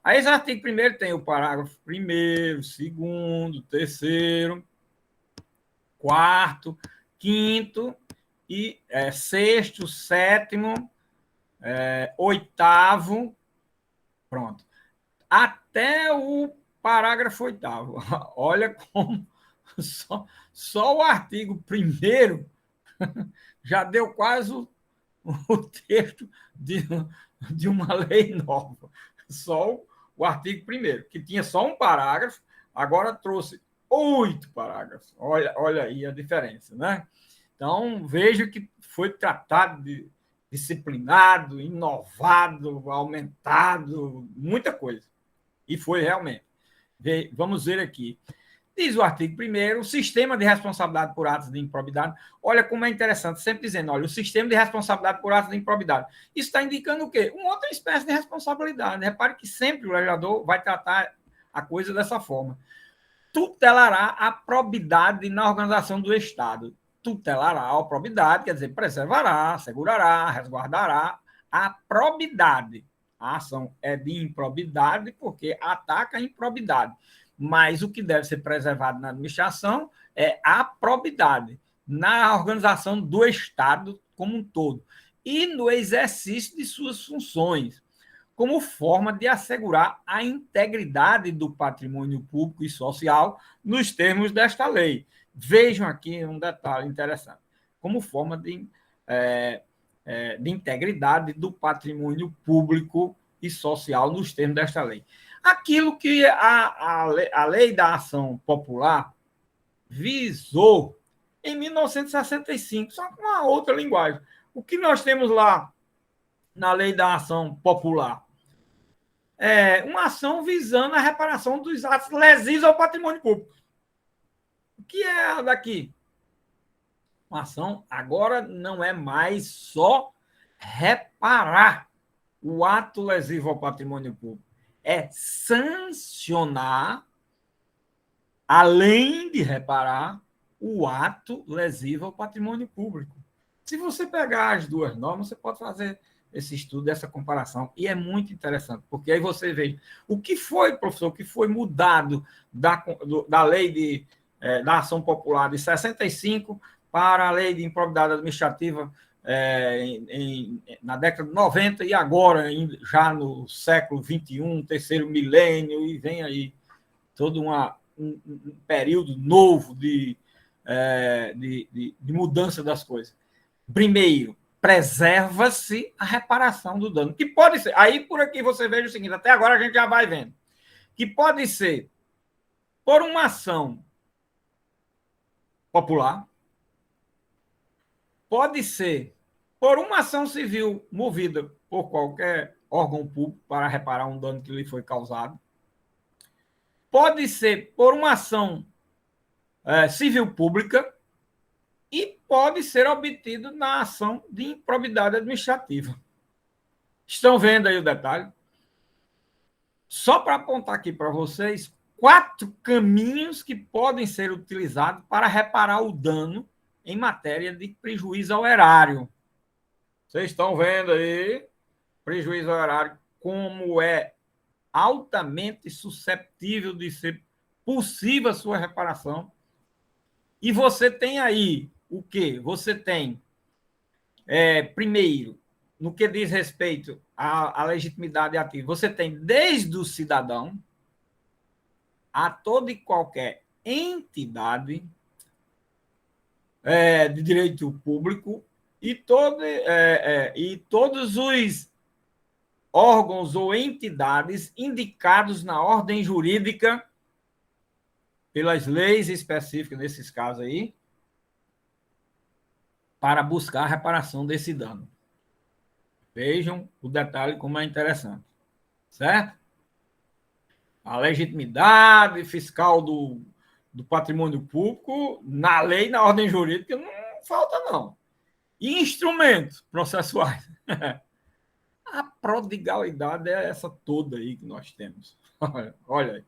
Aí esse artigo 1º tem o parágrafo 1º, 2º, 3º, 4º, 5º e 6º, 7º, 8º, pronto. Até o parágrafo 8º. Olha como só o artigo 1º já deu quase o texto de uma lei nova. Só o artigo 1º, que tinha só um parágrafo, agora trouxe 8 parágrafos. Olha aí a diferença, né? Então, veja que foi tratado de disciplinado, inovado, aumentado, muita coisa. E foi realmente. Vamos ver aqui. Diz o artigo 1º, o sistema de responsabilidade por atos de improbidade. Olha como é interessante, sempre dizendo, olha, o sistema de responsabilidade por atos de improbidade. Isso está indicando o quê? Uma outra espécie de responsabilidade. Repare que sempre o legislador vai tratar a coisa dessa forma. Tutelará a probidade na organização do Estado. Tutelará a probidade, quer dizer, preservará, assegurará, resguardará a probidade. A ação é de improbidade porque ataca a improbidade. Mas o que deve ser preservado na administração é a probidade na organização do Estado como um todo e no exercício de suas funções, como forma de assegurar a integridade do patrimônio público e social nos termos desta lei. Vejam aqui um detalhe interessante. Como forma de integridade do patrimônio público e social nos termos desta lei. Aquilo que a lei da ação popular visou em 1965, só com uma outra linguagem. O que nós temos lá na lei da ação popular? É uma ação visando a reparação dos atos lesivos ao patrimônio público. O que é a daqui? Uma ação agora não é mais só reparar o ato lesivo ao patrimônio público. É sancionar, além de reparar, o ato lesivo ao patrimônio público. Se você pegar as duas normas, você pode fazer esse estudo, essa comparação, e é muito interessante, porque aí você vê o que foi, professor, o que foi mudado da lei da ação popular de 65 para a lei de improbidade administrativa na década de 90 e agora, já no século XXI, terceiro milênio, e vem aí todo um período novo de mudança das coisas. Primeiro, preserva-se a reparação do dano, que pode ser, aí por aqui você veja o seguinte, até agora a gente já vai vendo, que pode ser por uma ação popular, pode ser por uma ação civil movida por qualquer órgão público para reparar um dano que lhe foi causado, pode ser por uma ação civil pública e pode ser obtido na ação de improbidade administrativa. Estão vendo aí o detalhe? Só para apontar aqui para vocês 4 caminhos que podem ser utilizados para reparar o dano em matéria de prejuízo ao erário. Vocês estão vendo aí, prejuízo ao erário, como é altamente susceptível de ser possível a sua reparação. E você tem aí o quê? Você tem, primeiro, no que diz respeito à legitimidade ativa, você tem desde o cidadão a toda e qualquer entidade de direito público e todos os órgãos ou entidades indicados na ordem jurídica pelas leis específicas, nesses casos aí, para buscar a reparação desse dano. Vejam o detalhe como é interessante. Certo? A legitimidade fiscal do patrimônio público, na lei, na ordem jurídica, não falta, não. E instrumentos processuais. A prodigalidade é essa toda aí que nós temos. Olha aí.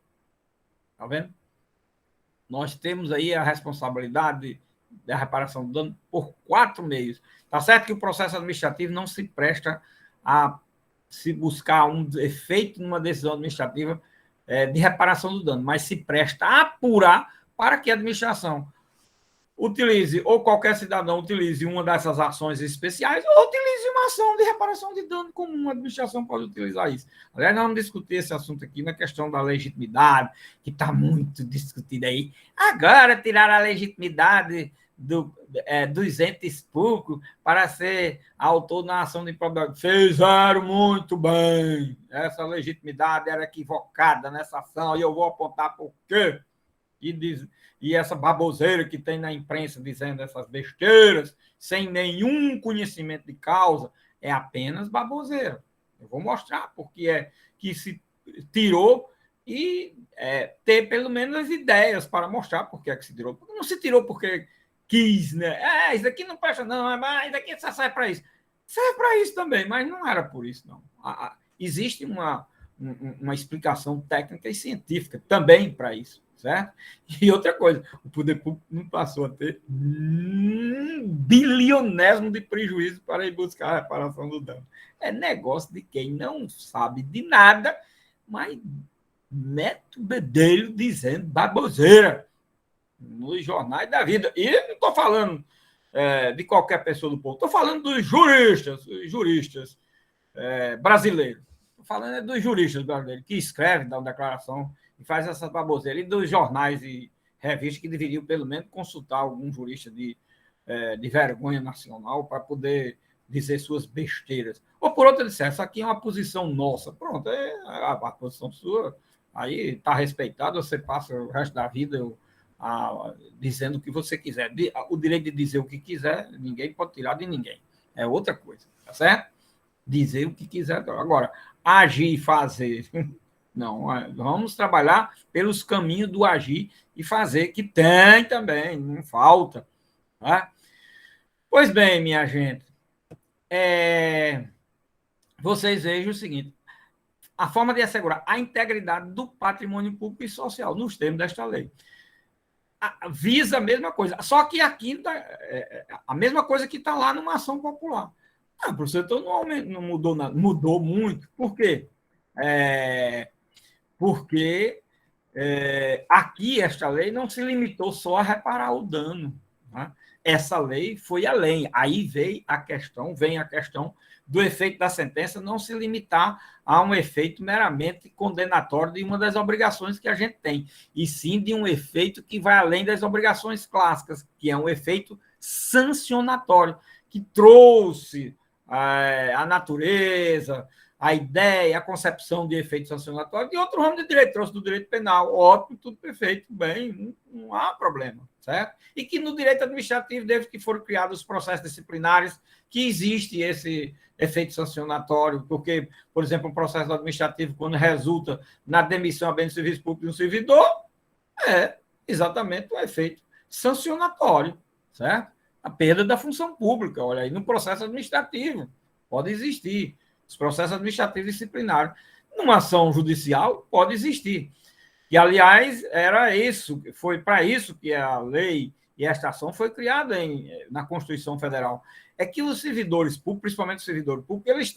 Está vendo? Nós temos aí a responsabilidade da reparação do dano por 4 meios. Está certo que o processo administrativo não se presta a se buscar um efeito numa decisão administrativa de reparação do dano, mas se presta a apurar para que a administração utilize, ou qualquer cidadão utilize uma dessas ações especiais, ou utilize uma ação de reparação de dano comum. A administração pode utilizar isso. Aliás, nós vamos discutir esse assunto aqui na questão da legitimidade, que está muito discutida aí. Agora, tirar a legitimidade dos entes públicos para ser autor na ação de improbidade. Fizeram muito bem. Essa legitimidade era equivocada nessa ação, e eu vou apontar por quê. E essa baboseira que tem na imprensa dizendo essas besteiras, sem nenhum conhecimento de causa, é apenas baboseira. Eu vou mostrar porque é que se tirou e ter pelo menos as ideias para mostrar por que é que se tirou. Não se tirou porque quis, né? Isso daqui não presta, não, mas isso daqui só serve para isso. Serve para isso também, mas não era por isso, não. Existe uma explicação técnica e científica também para isso. Certo? E outra coisa, o poder público não passou a ter bilionésimo de prejuízo para ir buscar a reparação do dano. É negócio de quem não sabe de nada, mas mete o bedelho dizendo baboseira nos jornais da vida. E não estou falando de qualquer pessoa do povo, estou falando dos juristas brasileiros. Estou falando dos juristas brasileiros que escrevem, dão declaração e faz essas baboseiras, e dos jornais e revistas que deveriam, pelo menos, consultar algum jurista de vergonha nacional para poder dizer suas besteiras. Ou, por outro, disser, essa aqui é uma posição nossa. Pronto, a posição sua, aí está respeitada, você passa o resto da vida dizendo o que você quiser. O direito de dizer o que quiser, ninguém pode tirar de ninguém. É outra coisa, tá certo? Dizer o que quiser. Agora, agir e fazer... Não, vamos trabalhar pelos caminhos do agir e fazer, que tem também, não falta. Tá? Pois bem, minha gente, vocês vejam o seguinte, a forma de assegurar a integridade do patrimônio público e social, nos termos desta lei. Visa a mesma coisa, só que aqui a mesma coisa que está lá numa ação popular. Professor, então não mudou nada, mudou muito. Por quê? Porque aqui, esta lei não se limitou só a reparar o dano. Né? Essa lei foi além. Aí vem a questão do efeito da sentença não se limitar a um efeito meramente condenatório de uma das obrigações que a gente tem, e sim de um efeito que vai além das obrigações clássicas, que é um efeito sancionatório, que trouxe a natureza, a ideia, a concepção de efeito sancionatório de outro ramo de direito, trouxe do direito penal, ótimo, tudo perfeito, bem, não há problema, certo? E que no direito administrativo, desde que foram criados os processos disciplinares, que existe esse efeito sancionatório, porque, por exemplo, um processo administrativo, quando resulta na demissão a bem do serviço público de um servidor, é exatamente um efeito sancionatório, certo? A perda da função pública, olha aí, no processo administrativo, pode existir. Os processos administrativos disciplinares. Numa ação judicial, pode existir. E, aliás, era isso, foi para isso que a lei e esta ação foi criada na Constituição Federal. É que os servidores públicos, principalmente os servidores públicos, eles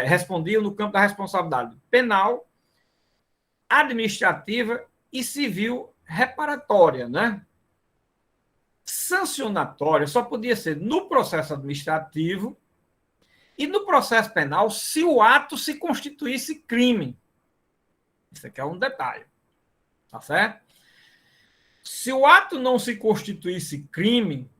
respondiam no campo da responsabilidade penal, administrativa e civil reparatória, né? Sancionatória só podia ser no processo administrativo e no processo penal se o ato se constituísse crime. Isso aqui é um detalhe, tá certo? Se o ato não se constituísse crime,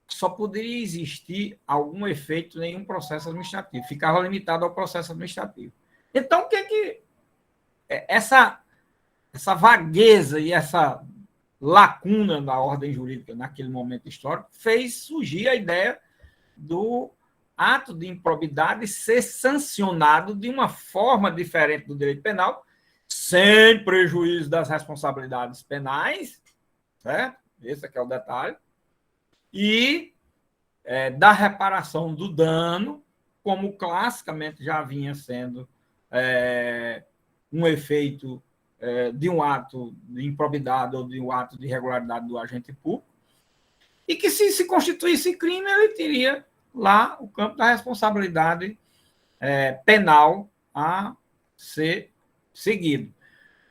só poderia existir algum efeito em nenhum processo administrativo. Ficava limitado ao processo administrativo. Então, o que essa vagueza e essa lacuna na ordem jurídica naquele momento histórico fez surgir a ideia do ato de improbidade ser sancionado de uma forma diferente do direito penal, sem prejuízo das responsabilidades penais, certo? Esse aqui é o detalhe, e da reparação do dano, como classicamente já vinha sendo um efeito de um ato de improbidade ou de um ato de irregularidade do agente público, e que se constituísse crime, ele teria lá o campo da responsabilidade penal a ser seguido.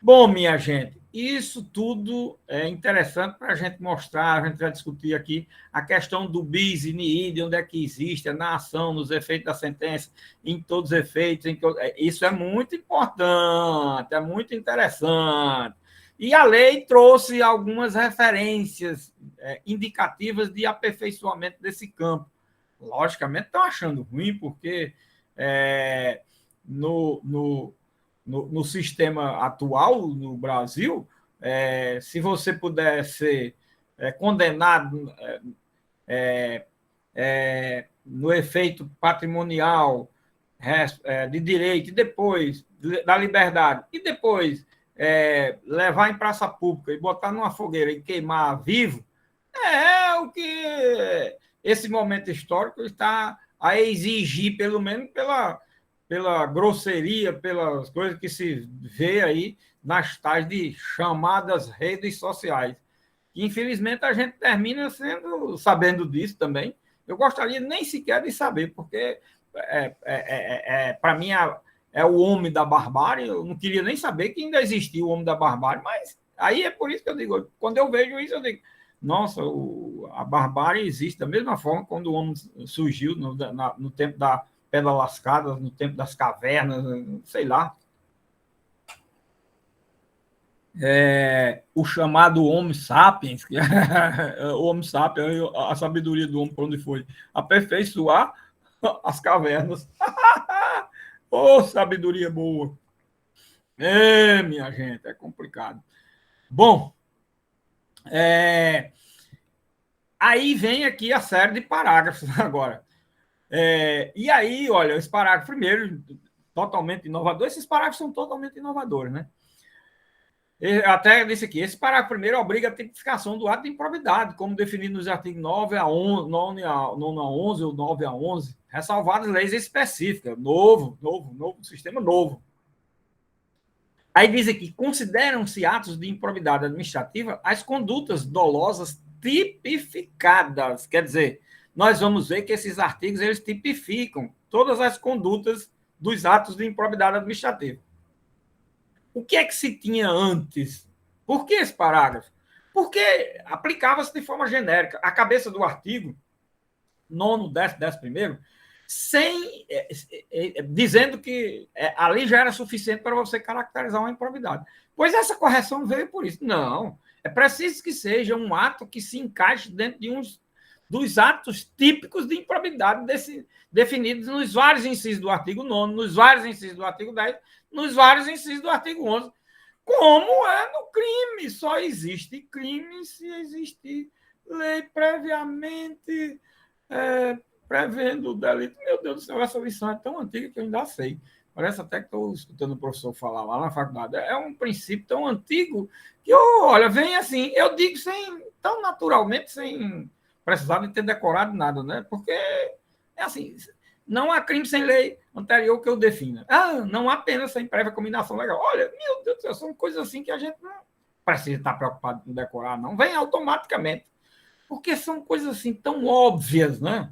Bom, minha gente, isso tudo é interessante para a gente mostrar, a gente vai discutir aqui a questão do bis in idem, onde é que existe, na ação, nos efeitos da sentença, em todos os efeitos. Isso é muito importante, é muito interessante. E a lei trouxe algumas referências indicativas de aperfeiçoamento desse campo. Logicamente, estão achando ruim, porque no sistema atual, no Brasil, se você puder ser condenado no efeito patrimonial de direito, e depois da liberdade, e depois levar em praça pública e botar numa fogueira e queimar vivo, é o que esse momento histórico está a exigir, pelo menos pela grosseria, pelas coisas que se vê aí nas tais de chamadas redes sociais. Infelizmente, a gente termina sabendo disso também. Eu gostaria nem sequer de saber, porque para mim é o homem da barbárie. Eu não queria nem saber que ainda existia o homem da barbárie, mas aí é por isso que eu digo, quando eu vejo isso, eu digo, nossa, a barbárie existe da mesma forma quando o homem surgiu no tempo da Pedra Lascada, no tempo das cavernas, sei lá. O chamado Homo sapiens, que o Homo sapiens, a sabedoria do homem, para onde foi? Aperfeiçoar as cavernas. Sabedoria boa. Minha gente, é complicado. Bom, aí vem aqui a série de parágrafos agora. E aí, olha, esse parágrafo primeiro, totalmente inovador. Esses parágrafos são totalmente inovadores, né? Eu até disse aqui, esse parágrafo primeiro obriga a tipificação do ato de improbidade, como definido nos artigos 9 a 11, 9 a 11 ou 9 a 11, ressalvadas leis específicas, novo sistema novo. Aí diz aqui, consideram-se atos de improbidade administrativa as condutas dolosas tipificadas. Quer dizer, nós vamos ver que esses artigos eles tipificam todas as condutas dos atos de improbidade administrativa. O que é que se tinha antes? Por que esse parágrafo? Porque aplicava-se de forma genérica. A cabeça do artigo, 9º, 10º, 11º, sem, dizendo que ali já era suficiente para você caracterizar uma improbidade. Pois essa correção veio por isso. Não, é preciso que seja um ato que se encaixe dentro de uns dos atos típicos de improbidade definidos nos vários incisos do artigo 9º, nos vários incisos do artigo 10º, nos vários incisos do artigo 11º, como é no crime. Só existe crime se existir lei previamente prevendo o delito. Meu Deus do céu, essa lição é tão antiga que eu ainda sei. Parece até que estou escutando o professor falar lá na faculdade. É um princípio tão antigo que, olha, vem assim, eu digo tão naturalmente, sem precisar de ter decorado nada, né? Porque é assim, não há crime sem lei anterior que eu defina. Não há pena sem prévia combinação legal. Olha, meu Deus do céu, são coisas assim que a gente não precisa estar preocupado em decorar, não. Vem automaticamente. Porque são coisas assim tão óbvias, né?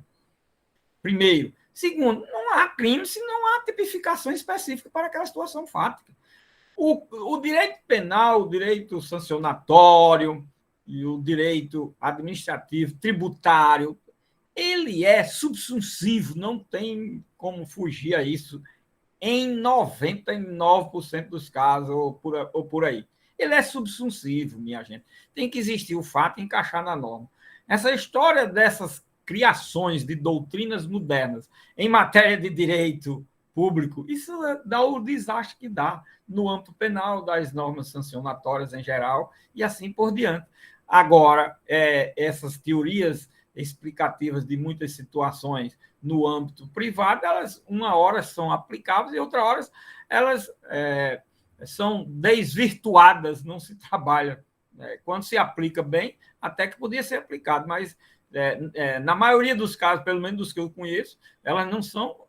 Primeiro. Segundo, não há crime se não há tipificação específica para aquela situação fática. O direito penal, o direito sancionatório e o direito administrativo, tributário, ele é subsuntivo, não tem como fugir a isso em 99% dos casos ou por aí. Ele é subsuntivo, minha gente. Tem que existir o fato e encaixar na norma. Essa história dessas criações de doutrinas modernas em matéria de direito público, isso dá o desastre que dá no âmbito penal, das normas sancionatórias em geral e assim por diante. Agora, essas teorias explicativas de muitas situações no âmbito privado, elas uma hora são aplicáveis e outra hora elas são desvirtuadas, não se trabalha. Quando se aplica bem, até que podia ser aplicado, mas na maioria dos casos, pelo menos dos que eu conheço, elas não são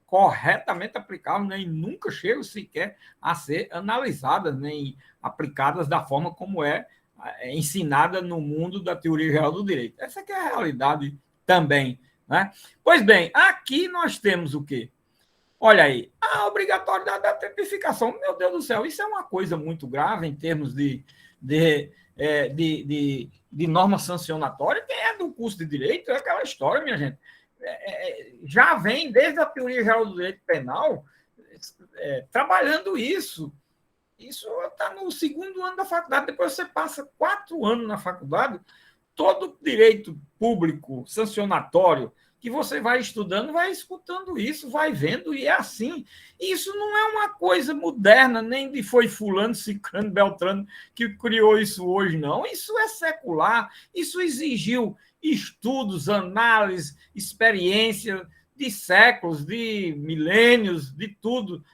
corretamente aplicáveis, nem nunca chegam sequer a ser analisadas, nem aplicadas da forma como é ensinada no mundo da teoria geral do direito. Essa que é a realidade também. Né? Pois bem, aqui nós temos o quê? Olha aí, a obrigatoriedade da tipificação. Meu Deus do céu, isso é uma coisa muito grave em termos de norma sancionatória. Quem é do curso de direito é aquela história, minha gente. Já vem desde a teoria geral do direito penal trabalhando isso. Isso está no 2º ano da faculdade. Depois você passa 4 anos na faculdade, todo direito público sancionatório que você vai estudando, vai escutando isso, vai vendo, e é assim. Isso não é uma coisa moderna, nem de foi fulano, ciclano, beltrano que criou isso hoje, não. Isso é secular, isso exigiu estudos, análise, experiência de séculos, de milênios, de tudo,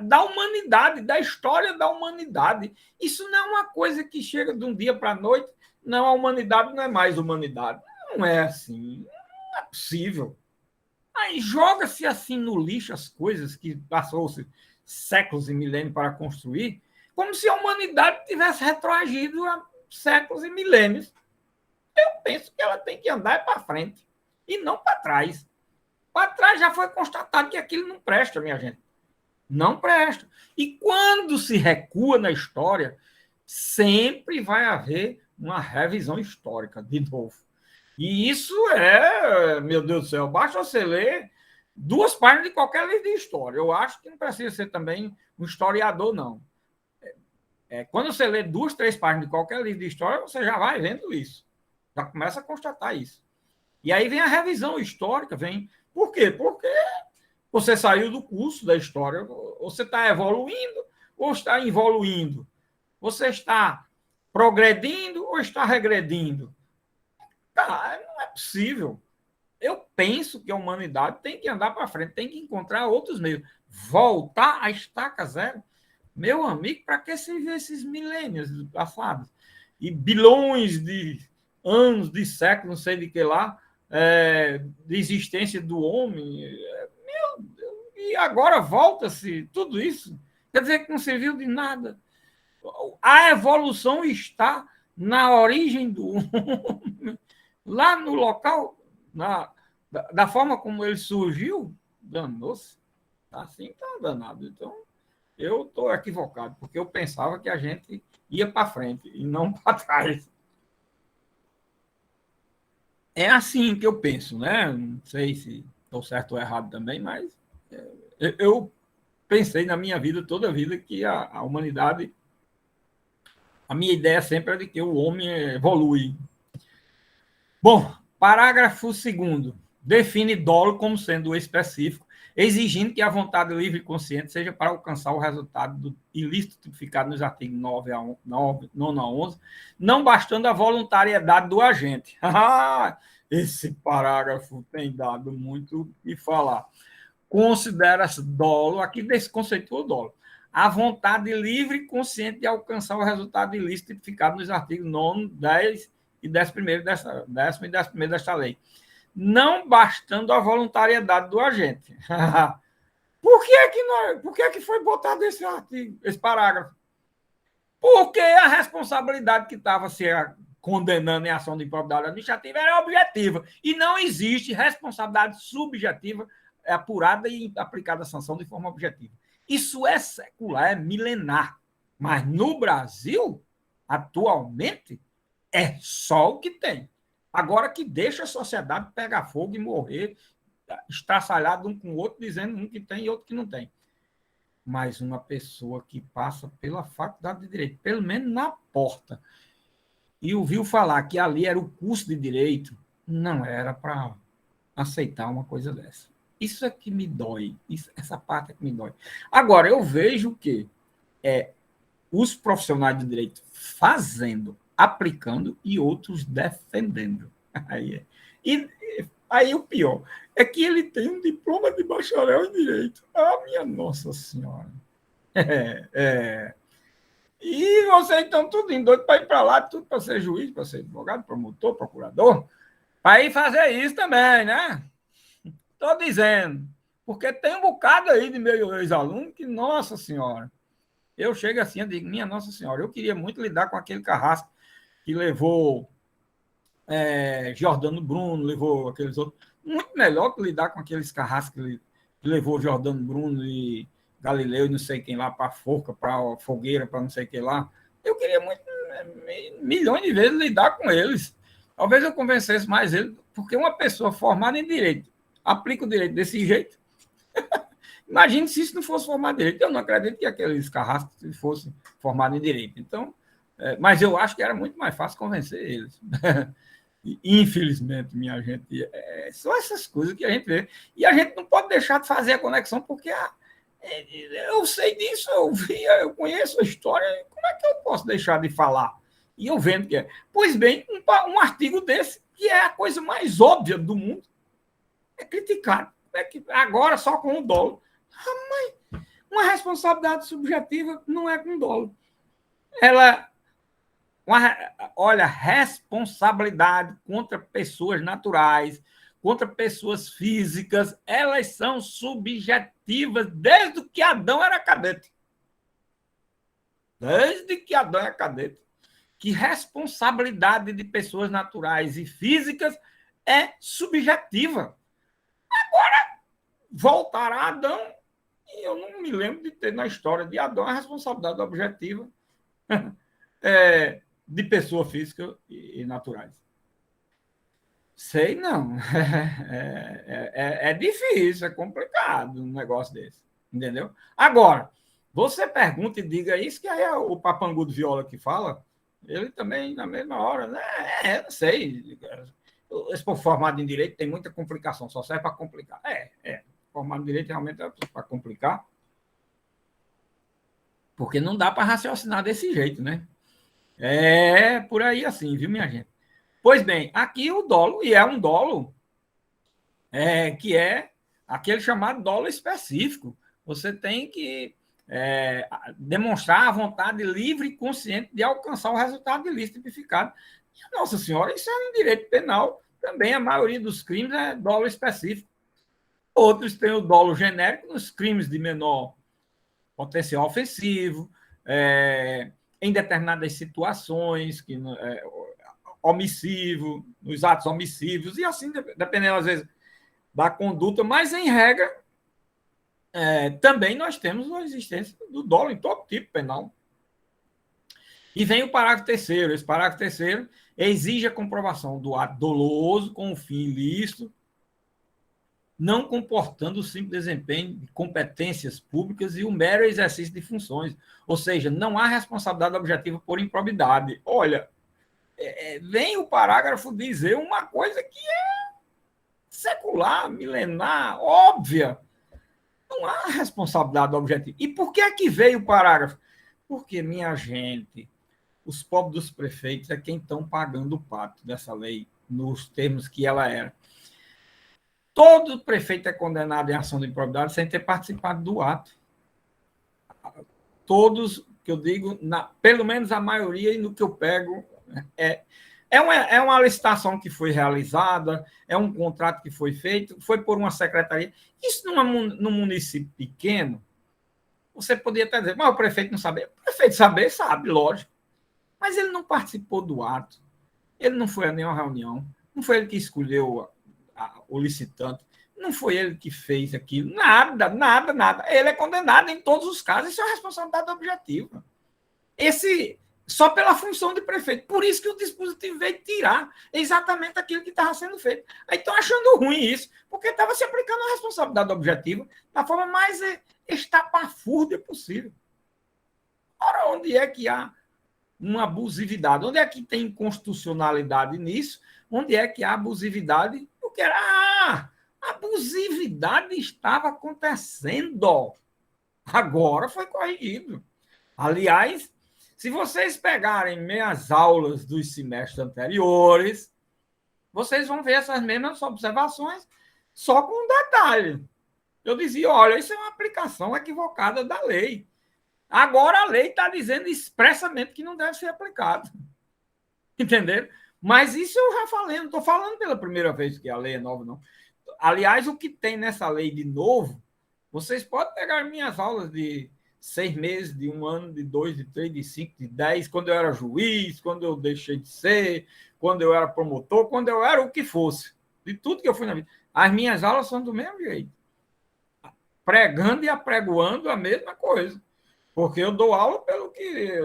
da humanidade, da história da humanidade. Isso não é uma coisa que chega de um dia para a noite. Não, a humanidade não é mais humanidade. Não é assim. Não é possível. Aí joga-se assim no lixo as coisas que passou-se séculos e milênios para construir, como se a humanidade tivesse retroagido a séculos e milênios. Eu penso que ela tem que andar para frente e não para trás. Para trás já foi constatado que aquilo não presta, minha gente. Não presta. E quando se recua na história, sempre vai haver uma revisão histórica, de novo. E isso meu Deus do céu, basta você ler 2 páginas de qualquer livro de história. Eu acho que não precisa ser também um historiador, não. Quando você lê 2, 3 páginas de qualquer livro de história, você já vai vendo isso. Já começa a constatar isso. E aí vem a revisão histórica, vem. Por quê? Porque você saiu do curso da história, você está evoluindo ou está involuindo? Você está progredindo ou está regredindo? Não é possível. Eu penso que a humanidade tem que andar para frente, tem que encontrar outros meios. Voltar à estaca zero. Meu amigo, para que servir esses milênios passados? E bilhões de anos, de séculos, não sei de que lá, de existência do homem. Meu Deus, e agora volta-se tudo isso. Quer dizer que não serviu de nada. A evolução está na origem do homem, lá no local, da forma como ele surgiu, danou-se. Assim está danado. Então, eu estou equivocado, porque eu pensava que a gente ia para frente e não para trás. É assim que eu penso, né? Não sei se estou certo ou errado também, mas eu pensei na minha vida, toda a vida, que a humanidade, a minha ideia sempre é de que o homem evolui. Bom, parágrafo 2º. Define dolo como sendo específico, exigindo que a vontade livre e consciente seja para alcançar o resultado do ilícito tipificado nos artigos 9 a 11, não bastando a voluntariedade do agente. Esse parágrafo tem dado muito o que falar. Considera-se dolo, aqui desconceitua o dolo, a vontade livre e consciente de alcançar o resultado ilícito tipificado nos artigos 9, 10 e 11 desta lei, não bastando a voluntariedade do agente. Por que é que foi botado esse artigo, esse parágrafo? Porque a responsabilidade que estava se condenando em ação de improbidade administrativa era objetiva, e não existe responsabilidade subjetiva apurada e aplicada a sanção de forma objetiva. Isso é secular, é milenar. Mas no Brasil, atualmente, é só o que tem. Agora que deixa a sociedade pegar fogo e morrer, estraçalhado um com o outro, dizendo um que tem e outro que não tem. Mas uma pessoa que passa pela faculdade de Direito, pelo menos na porta, e ouviu falar que ali era o curso de Direito, não era para aceitar uma coisa dessa. Isso é que me dói, essa parte é que me dói. Agora, eu vejo que os profissionais de direito fazendo, aplicando e outros defendendo. Aí o pior é que ele tem um diploma de bacharel em direito. Ah, minha Nossa Senhora. E vocês estão tudo em doido para ir para lá, tudo para ser juiz, para ser advogado, promotor, procurador, para ir fazer isso também, né? Estou dizendo. Porque tem um bocado aí de meus ex-alunos que, Nossa Senhora, eu chego assim e digo, minha Nossa Senhora, eu queria muito lidar com aquele carrasco que levou Jordano Bruno, levou aqueles outros. Muito melhor que lidar com aqueles carrascos que levou Jordano Bruno e Galileu e não sei quem lá para a forca, para a fogueira, para não sei quem lá. Eu queria muito, milhões de vezes, lidar com eles. Talvez eu convencesse mais eles, porque uma pessoa formada em direito aplica o direito desse jeito. Imagine se isso não fosse formado em direito. Eu não acredito que aqueles carrascos fossem formados em direito. Então, mas eu acho que era muito mais fácil convencer eles. Infelizmente, minha gente, são essas coisas que a gente vê. E a gente não pode deixar de fazer a conexão, porque eu sei disso, eu conheço a história, como é que eu posso deixar de falar? E eu vendo que é. Pois bem, um artigo desse, que é a coisa mais óbvia do mundo, é criticado. Agora só com o dolo. Mas uma responsabilidade subjetiva não é com dolo. Olha, responsabilidade contra pessoas naturais, contra pessoas físicas, elas são subjetivas desde que Adão era cadete. Desde que Adão era cadete. Que responsabilidade de pessoas naturais e físicas é subjetiva. Agora, voltará Adão, e eu não me lembro de ter na história de Adão a responsabilidade objetiva de pessoa física e naturais. Sei não. É difícil, é complicado um negócio desse. Entendeu? Agora, você pergunta e diga isso, que aí é o Papangu do Viola que fala, ele também, na mesma hora, né? Não sei. Esse povo formado em direito tem muita complicação, só serve para complicar. Formado em direito realmente é para complicar, porque não dá para raciocinar desse jeito, né? É por aí assim, viu, minha gente? Pois bem, aqui o dolo, e é um dolo que é aquele chamado dolo específico. Você tem que demonstrar a vontade livre e consciente de alcançar o resultado ilícito tipificado. Nossa Senhora, isso é um direito penal. Também a maioria dos crimes é dolo específico. Outros têm o dolo genérico nos crimes de menor potencial ofensivo, em determinadas situações, omissivo, nos atos omissivos, e assim, dependendo, às vezes, da conduta, mas, em regra, também nós temos a existência do dolo em todo tipo penal. E vem o parágrafo terceiro. Esse parágrafo terceiro exige a comprovação do ato doloso com o fim ilícito, não comportando o simples desempenho de competências públicas e o mero exercício de funções. Ou seja, não há responsabilidade objetiva por improbidade. Olha, vem o parágrafo dizer uma coisa que é secular, milenar, óbvia. Não há responsabilidade objetiva. E por que é que veio o parágrafo? Porque, minha gente, os pobres dos prefeitos é quem estão pagando o pato dessa lei, nos termos que ela era. Todo prefeito é condenado em ação de improbidade sem ter participado do ato. Todos, que eu digo, pelo menos a maioria, e no que eu pego, é uma licitação que foi realizada, é um contrato que foi feito, foi por uma secretaria. Isso num município pequeno, você poderia até dizer, mas o prefeito não sabe. O prefeito sabe, lógico. Mas ele não participou do ato, ele não foi a nenhuma reunião, não foi ele que escolheu o licitante, não foi ele que fez aquilo, nada. Ele é condenado em todos os casos, isso é uma responsabilidade objetiva. Só pela função de prefeito. Por isso que o dispositivo veio tirar exatamente aquilo que estava sendo feito. Aí estão achando ruim isso, porque estava se aplicando a responsabilidade objetiva da forma mais estapafúrdia possível. Ora, onde é que há uma abusividade? Onde é que tem inconstitucionalidade nisso? Onde é que há abusividade? Porque a abusividade estava acontecendo. Agora foi corrigido. Aliás, se vocês pegarem minhas aulas dos semestres anteriores, vocês vão ver essas mesmas observações, só com um detalhe. Eu dizia, olha, isso é uma aplicação equivocada da lei. Agora a lei está dizendo expressamente que não deve ser aplicado. Entenderam? Mas isso eu já falei, não estou falando pela primeira vez que a lei é nova, não. Aliás, o que tem nessa lei de novo, vocês podem pegar minhas aulas de 6 meses, de 1 ano, de 2, de 3, de 5, de 10, quando eu era juiz, quando eu deixei de ser, quando eu era promotor, quando eu era o que fosse. De tudo que eu fui na vida. As minhas aulas são do mesmo jeito. Pregando e apregoando a mesma coisa. Porque eu dou aula pelo que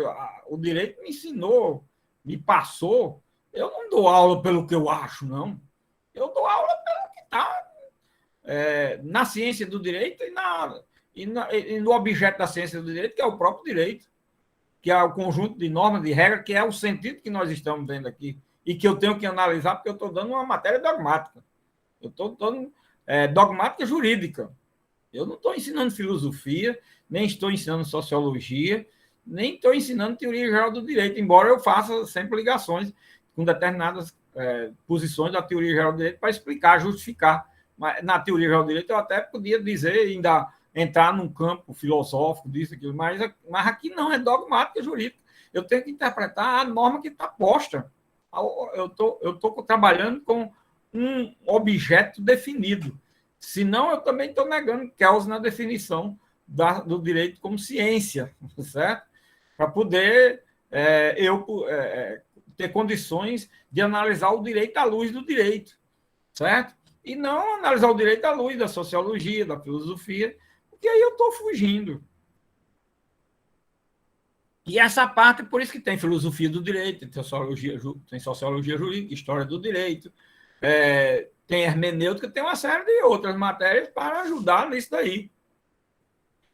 o direito me ensinou, me passou. Eu não dou aula pelo que eu acho, não. Eu dou aula pelo que está na ciência do direito e no objeto da ciência do direito, que é o próprio direito, que é o conjunto de normas, de regras, que é o sentido que nós estamos vendo aqui e que eu tenho que analisar, porque eu estou dando uma matéria dogmática. Eu estou dando dogmática jurídica. Eu não estou ensinando filosofia, nem estou ensinando sociologia, nem estou ensinando teoria geral do direito, embora eu faça sempre ligações com determinadas posições da teoria geral do direito para explicar, justificar. Mas na teoria geral do direito eu até podia dizer, ainda entrar num campo filosófico disso, aquilo, mas aqui não, é dogmática jurídica. Eu tenho que interpretar a norma que está posta. Eu estou trabalhando com um objeto definido. Senão, eu também estou negando Kelsen na definição do direito como ciência, certo? Para poder ter condições de analisar o direito à luz do direito, certo? E não analisar o direito à luz da sociologia, da filosofia, porque aí eu estou fugindo. E essa parte, por isso que tem filosofia do direito, tem sociologia jurídica, história do direito, tem hermenêutica, tem uma série de outras matérias para ajudar nisso daí.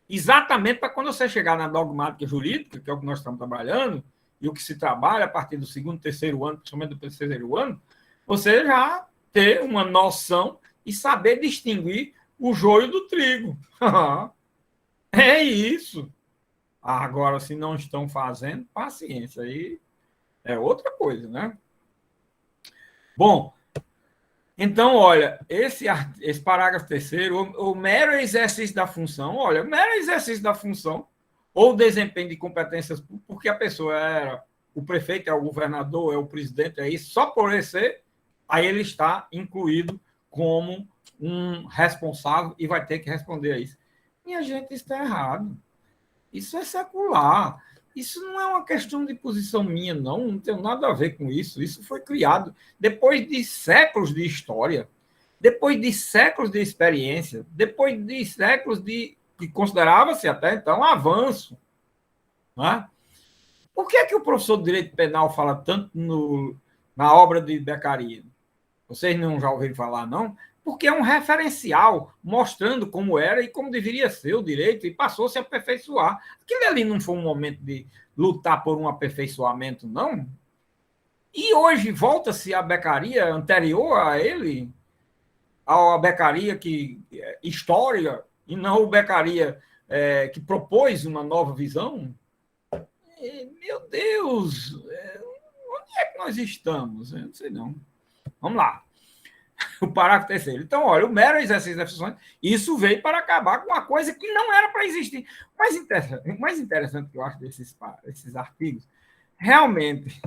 Exatamente para quando você chegar na dogmática jurídica, que é o que nós estamos trabalhando, e o que se trabalha a partir do segundo, terceiro ano, principalmente do terceiro ano, você já ter uma noção e saber distinguir o joio do trigo. É isso. Agora, se não estão fazendo, paciência. Aí é outra coisa, né? Bom, então, olha, esse parágrafo terceiro, o mero exercício da função, olha, o mero exercício da função ou desempenho de competências, porque a pessoa era o prefeito, é o governador, é o presidente, é isso, só por ele ser, aí ele está incluído como um responsável e vai ter que responder a isso. Minha gente, isso está errado. Isso é secular. Isso não é uma questão de posição minha, não tem nada a ver com isso. Isso foi criado depois de séculos de história, depois de séculos de experiência, depois de séculos de que considerava-se até então um avanço. Não é? Por que é que o professor de Direito Penal fala tanto na obra de Beccaria? Vocês não já ouviram falar, não? Porque é um referencial mostrando como era e como deveria ser o direito e passou a se aperfeiçoar. Aquilo ali não foi um momento de lutar por um aperfeiçoamento, não? E hoje volta-se a Beccaria anterior a ele, a Beccaria que história, e não o Beccaria que propôs uma nova visão. Meu Deus, onde é que nós estamos? Eu não sei não. Vamos lá. O parágrafo terceiro. Então, olha, o mero exercício das funções, isso veio para acabar com uma coisa que não era para existir. O mais interessante que eu acho desses artigos, realmente,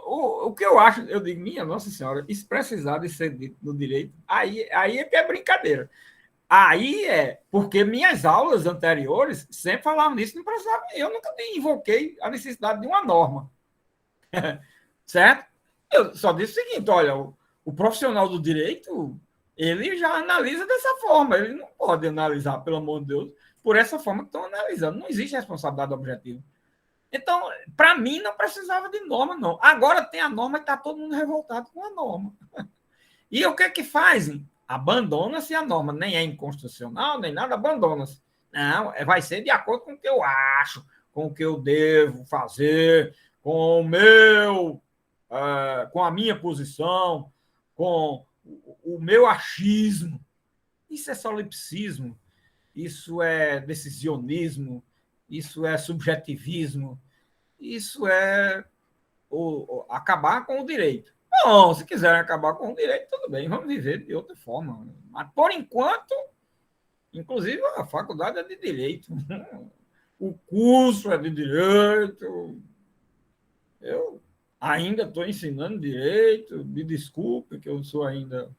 o que eu acho, eu digo, minha Nossa Senhora, isso precisar de ser dito no direito, aí é que é brincadeira. Aí porque minhas aulas anteriores sempre falavam nisso, não precisava, eu nunca invoquei a necessidade de uma norma. Certo? Eu só disse o seguinte, olha, o profissional do direito, ele já analisa dessa forma, ele não pode analisar, pelo amor de Deus, por essa forma que estão analisando. Não existe responsabilidade objetiva. Então, para mim, não precisava de norma, não. Agora tem a norma e está todo mundo revoltado com a norma. E o que é que fazem? Abandona-se a norma. Nem é inconstitucional, nem nada, abandona-se. Não, vai ser de acordo com o que eu acho, com o que eu devo fazer, com o meu, com a minha posição, com o meu achismo. Isso é solipsismo, isso é decisionismo, isso é subjetivismo, isso é acabar com o direito. Bom, se quiserem acabar com o direito, tudo bem, vamos viver de outra forma. Mas, por enquanto, inclusive, a faculdade é de direito. O curso é de direito. Eu ainda estou ensinando direito, me desculpe que eu sou ainda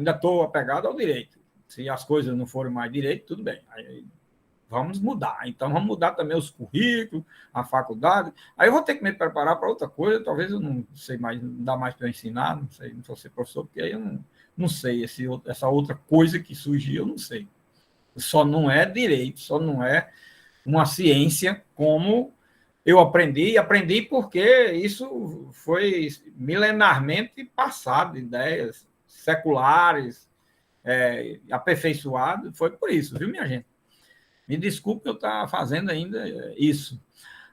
estou apegado ao direito. Se as coisas não forem mais direito, tudo bem. Aí vamos mudar. Então, vamos mudar também os currículos, a faculdade. Aí eu vou ter que me preparar para outra coisa. Talvez eu não sei mais, não dá mais para eu ensinar, não sei, não vou ser professor, porque aí eu não sei. Essa outra coisa que surgiu, eu não sei. Só não é direito, só não é uma ciência como eu aprendi porque isso foi milenarmente passado, ideias seculares, aperfeiçoado, foi por isso, viu, minha gente? Me desculpe eu estar fazendo ainda isso.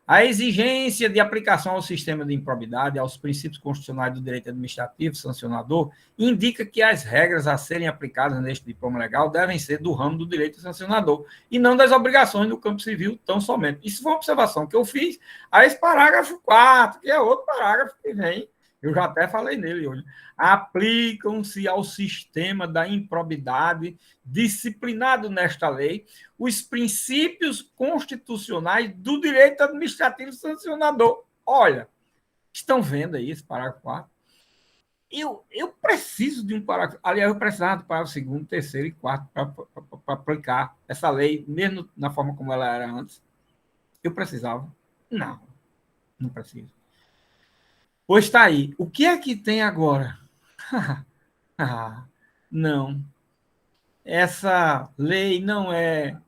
A exigência de aplicação ao sistema de improbidade, aos princípios constitucionais do direito administrativo sancionador, indica que as regras a serem aplicadas neste diploma legal devem ser do ramo do direito sancionador e não das obrigações do campo civil tão somente. Isso foi uma observação que eu fiz a esse parágrafo 4, que é outro parágrafo que vem, eu já até falei nele hoje. Aplicam-se ao sistema da improbidade disciplinado nesta lei os princípios constitucionais do direito administrativo sancionador. Olha, estão vendo aí esse parágrafo 4? Eu preciso de um parágrafo. Aliás, eu precisava do parágrafo 2º, 3º e 4º para aplicar essa lei, mesmo na forma como ela era antes. Eu precisava. Não preciso. Pois está aí. O que é que tem agora? Não. Essa lei não é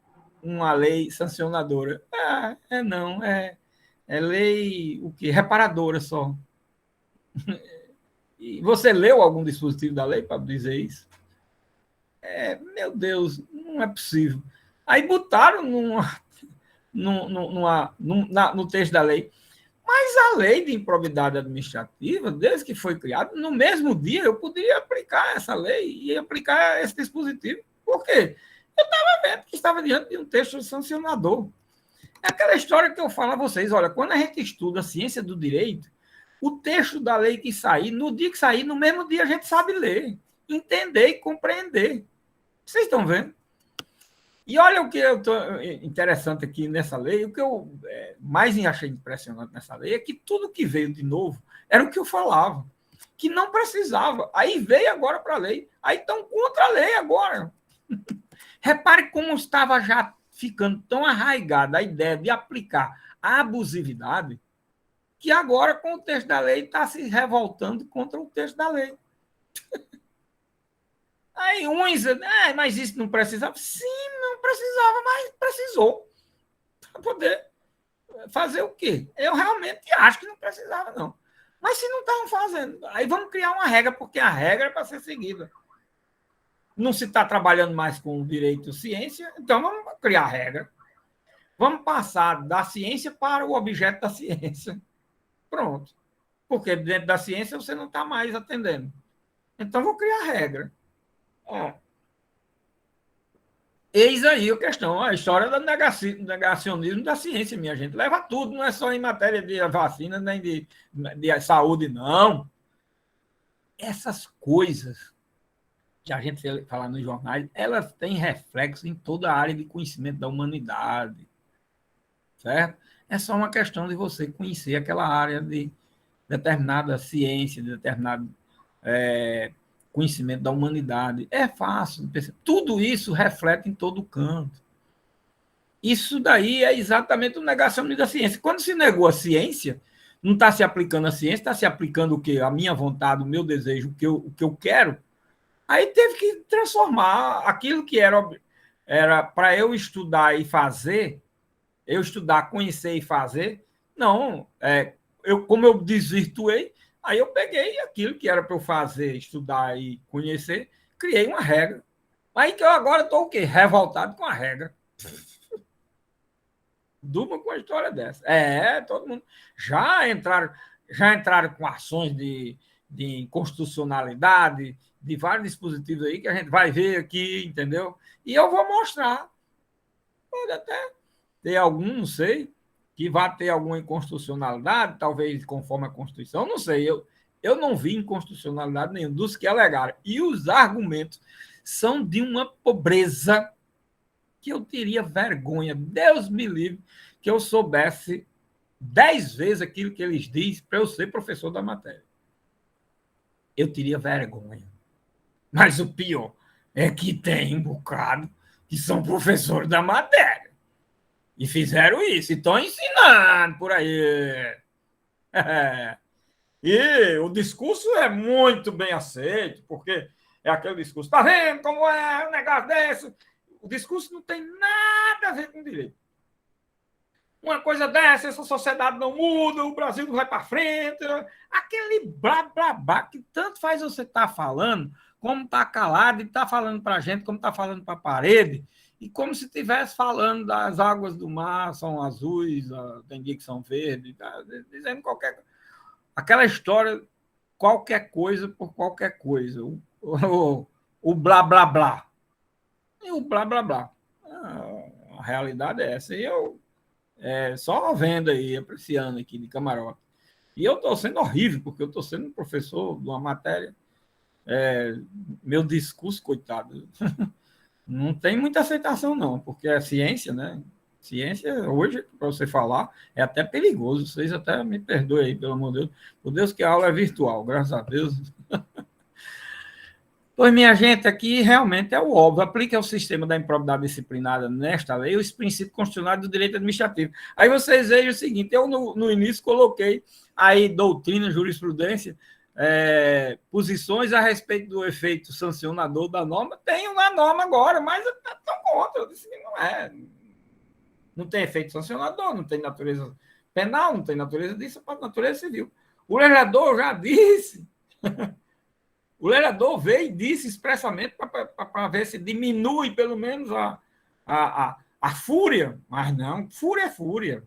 uma lei sancionadora. Não. É lei o quê? Reparadora só. E você leu algum dispositivo da lei para dizer isso? Meu Deus, não é possível. Aí botaram no texto da lei. Mas a lei de improbidade administrativa, desde que foi criada, no mesmo dia eu poderia aplicar essa lei e aplicar esse dispositivo. Por quê? Eu estava vendo que estava diante de um texto sancionador. É aquela história que eu falo a vocês, olha, quando a gente estuda a ciência do direito, o texto da lei que sair, no dia que sair, no mesmo dia a gente sabe ler, entender e compreender. Vocês estão vendo? E olha o que eu tô interessante aqui nessa lei, o que eu mais achei impressionante nessa lei é que tudo que veio de novo era o que eu falava, que não precisava. Aí veio agora para a lei, aí estão contra a lei agora. Repare como estava já ficando tão arraigada a ideia de aplicar a abusividade, que agora, com o texto da lei, está se revoltando contra o texto da lei. Aí uns, mas isso não precisava. Sim, não precisava, mas precisou para poder fazer o quê? Eu realmente acho que não precisava, não. Mas se não estavam fazendo, aí vamos criar uma regra, porque a regra é para ser seguida. Não se está trabalhando mais com direito ciência, então vamos criar regra. Vamos passar da ciência para o objeto da ciência. Pronto. Porque dentro da ciência você não está mais atendendo. Então vou criar regra. Eis aí a questão, a história do negacionismo da ciência, minha gente. Leva tudo, não é só em matéria de vacina, nem de saúde, não. Essas coisas que a gente fala nos jornais, elas têm reflexo em toda a área de conhecimento da humanidade, certo? É só uma questão de você conhecer aquela área de determinada ciência, de determinado conhecimento da humanidade. É fácil. Tudo isso reflete em todo canto. Isso daí é exatamente o negacionismo da ciência. Quando se negou a ciência, não está se aplicando a ciência, está se aplicando o quê? A minha vontade, o meu desejo, o que eu quero. Aí teve que transformar aquilo que era para eu estudar e fazer, eu estudar, conhecer e fazer. Não, como eu desvirtuei, aí eu peguei aquilo que era para eu fazer, estudar e conhecer, criei uma regra. Aí que eu agora estou o quê? Revoltado com a regra. Durma com uma história dessa. Todo mundo. Já entraram com ações de inconstitucionalidade, de vários dispositivos aí que a gente vai ver aqui, entendeu? E eu vou mostrar. Pode até ter algum, não sei, que vá ter alguma inconstitucionalidade, talvez conforme a Constituição, não sei. Eu não vi inconstitucionalidade nenhum dos que alegaram. E os argumentos são de uma pobreza que eu teria vergonha, Deus me livre, que eu soubesse 10 vezes aquilo que eles dizem para eu ser professor da matéria. Eu teria vergonha. Mas o pior é que tem um bocado que são professores da matéria. E fizeram isso, e estão ensinando por aí. E o discurso é muito bem aceito, porque é aquele discurso, tá vendo como é um negócio desse? O discurso não tem nada a ver com direito. Uma coisa dessa, essa sociedade não muda, o Brasil não vai para frente. Aquele blá, blá, blá, que tanto faz você estar falando, como está calado, e está falando para a gente, como está falando para a parede, e como se estivesse falando das águas do mar, são azuis, tem dia que são verdes, tá dizendo qualquer coisa. Aquela história, qualquer coisa por qualquer coisa. O blá, blá, blá. E o blá, blá, blá. A realidade é essa. E eu só vendo aí, apreciando aqui de camarote. E eu estou sendo horrível, porque eu estou sendo um professor de uma matéria. Meu discurso, coitado, não tem muita aceitação, não, porque é ciência, né? Ciência, hoje, para você falar, é até perigoso. Vocês até me perdoem aí, pelo amor de Deus. Por Deus que a aula é virtual, graças a Deus. Pois, minha gente, aqui realmente é o óbvio. Aplique ao sistema da improbidade disciplinada nesta lei os princípios constitucionais do direito administrativo. Aí vocês vejam o seguinte, eu no início coloquei aí doutrina, jurisprudência, posições a respeito do efeito sancionador da norma. Tenho na norma agora, mas estou contra. Eu disse que não é. Não tem efeito sancionador, não tem natureza penal, não tem natureza disso, é natureza civil. O legislador já disse... O legislador veio e disse expressamente para ver se diminui pelo menos a fúria, mas não, fúria é fúria.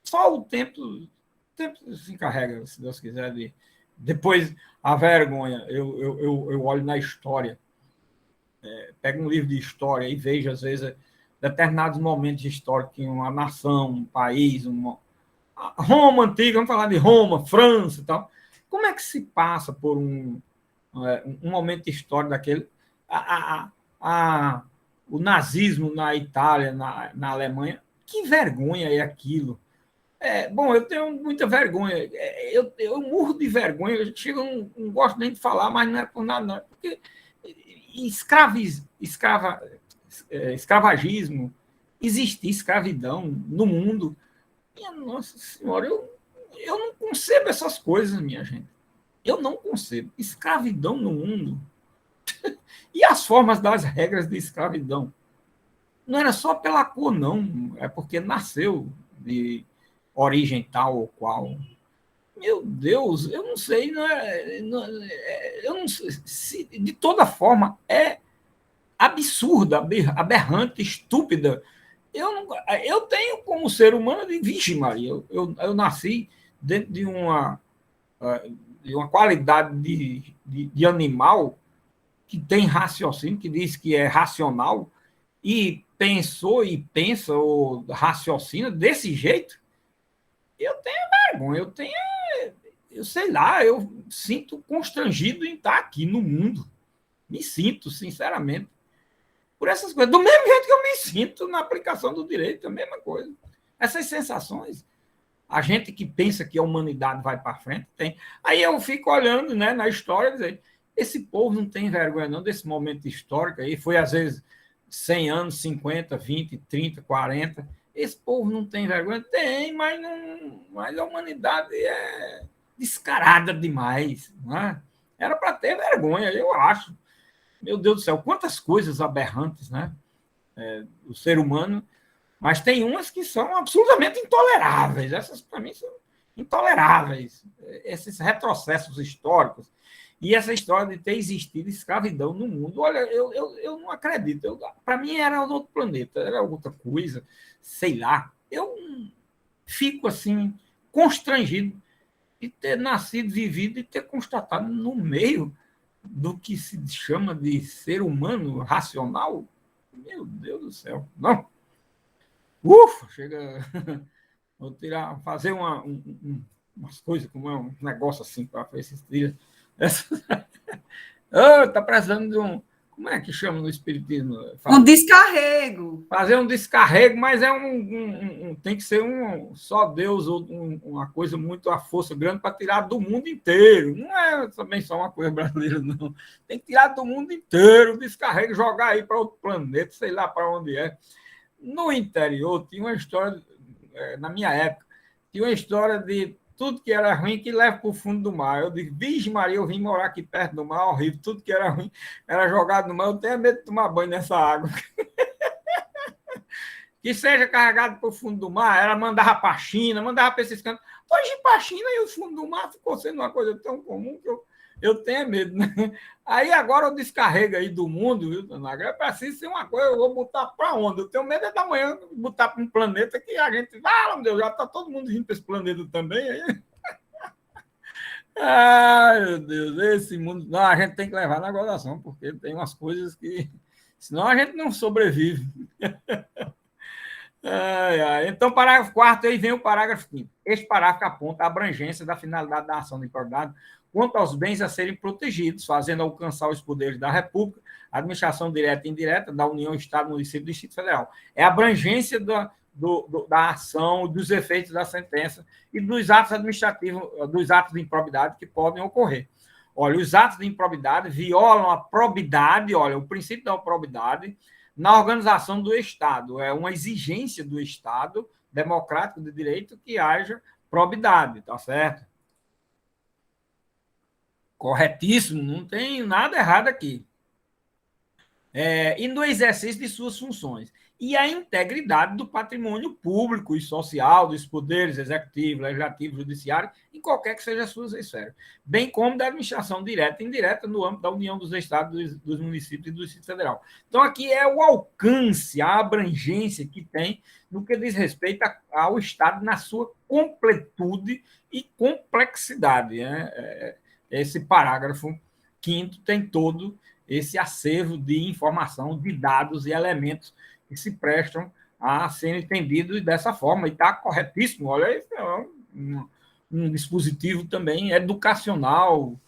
Só o tempo se encarrega, se Deus quiser. Depois, a vergonha, eu olho na história, pego um livro de história e vejo, às vezes, determinados momentos de história que uma nação, um país, Roma antiga, vamos falar de Roma, França e tal. Como é que se passa por um momento histórico daquele? O nazismo na Itália, na Alemanha, que vergonha é aquilo? Bom, eu tenho muita vergonha. Eu morro de vergonha. Eu não gosto nem de falar, mas não é por nada, não. Porque escravagismo, existia escravidão no mundo. Minha Nossa Senhora, eu não concebo essas coisas, minha gente. Eu não concebo escravidão no mundo. E as formas das regras de escravidão? Não era só pela cor, não. É porque nasceu de origem tal ou qual. Meu Deus, eu não sei, eu não sei se, de toda forma é absurda, aberrante, estúpida. Eu tenho como ser humano de vixe, Maria, eu nasci dentro de uma qualidade de animal que tem raciocínio, que diz que é racional, e pensou e pensa ou raciocina desse jeito, eu tenho vergonha, eu sei lá, eu sinto constrangido em estar aqui no mundo. Me sinto, sinceramente, por essas coisas. Do mesmo jeito que eu me sinto na aplicação do direito, a mesma coisa. Essas sensações. A gente que pensa que a humanidade vai para frente, tem. Aí eu fico olhando, né, na história, dizendo, esse povo não tem vergonha não desse momento histórico aí, foi às vezes 100 anos, 50, 20, 30, 40. Esse povo não tem vergonha? Tem, mas a humanidade é descarada demais. Não é? Era para ter vergonha, eu acho. Meu Deus do céu, quantas coisas aberrantes, né? O ser humano. Mas tem umas que são absolutamente intoleráveis. Essas, para mim, são intoleráveis. Esses retrocessos históricos. E essa história de ter existido escravidão no mundo. Olha, eu não acredito. Para mim, era outro planeta, era outra coisa. Sei lá. Eu fico assim, constrangido de ter nascido, vivido e ter constatado no meio do que se chama de ser humano racional. Meu Deus do céu. Não. Ufa, chega. Vou tirar, fazer umas coisas, como é um negócio assim, para ver se tira. Tá precisando de um. Como é que chama no Espiritismo? Um descarrego. Fazer um descarrego, mas é tem que ser só Deus ou uma coisa muito a força grande para tirar do mundo inteiro. Não é também só uma coisa brasileira, não. Tem que tirar do mundo inteiro, o descarrego, jogar aí para outro planeta, sei lá para onde é. No interior, tinha uma história, na minha época, tinha uma história de tudo que era ruim que leva para o fundo do mar. Eu digo, vixe Maria, eu vim morar aqui perto do mar, horrível, tudo que era ruim era jogado no mar, eu tenho medo de tomar banho nessa água. Que seja carregado para o fundo do mar, ela mandava para a China, mandava para esses cantos. Hoje para a China e o fundo do mar ficou sendo uma coisa tão comum que eu tenho medo, né? Aí agora eu descarrego aí do mundo, viu, Tanagra? É preciso ser uma coisa, eu vou botar para onde? Eu tenho medo da manhã botar para um planeta que a gente. Ah, meu Deus, já está todo mundo vindo para esse planeta também. Aí. Ai, meu Deus, esse mundo. Não, a gente tem que levar na gozação, porque tem umas coisas que. Senão a gente não sobrevive. Então, parágrafo 4º, aí vem o parágrafo 5º. Este parágrafo aponta a abrangência da finalidade da ação de improbidade quanto aos bens a serem protegidos, fazendo alcançar os poderes da República, administração direta e indireta, da União, Estado, Município e Distrito Federal. É a abrangência da ação, dos efeitos da sentença e dos atos administrativos, dos atos de improbidade que podem ocorrer. Olha, os atos de improbidade violam a probidade, olha, o princípio da probidade, na organização do Estado. É uma exigência do Estado democrático de direito que haja probidade, tá certo? Corretíssimo, não tem nada errado aqui. E no exercício de suas funções. E a integridade do patrimônio público e social dos poderes executivo, legislativo, judiciário, em qualquer que seja a sua esfera, bem como da administração direta e indireta no âmbito da União dos Estados, dos municípios e do Distrito Federal. Então, aqui é o alcance, a abrangência que tem no que diz respeito ao Estado na sua completude e complexidade. Né? Esse parágrafo 5º tem todo esse acervo de informação, de dados e elementos que se prestam a serem entendidos dessa forma. E está corretíssimo. Olha, isso é um dispositivo também educacional,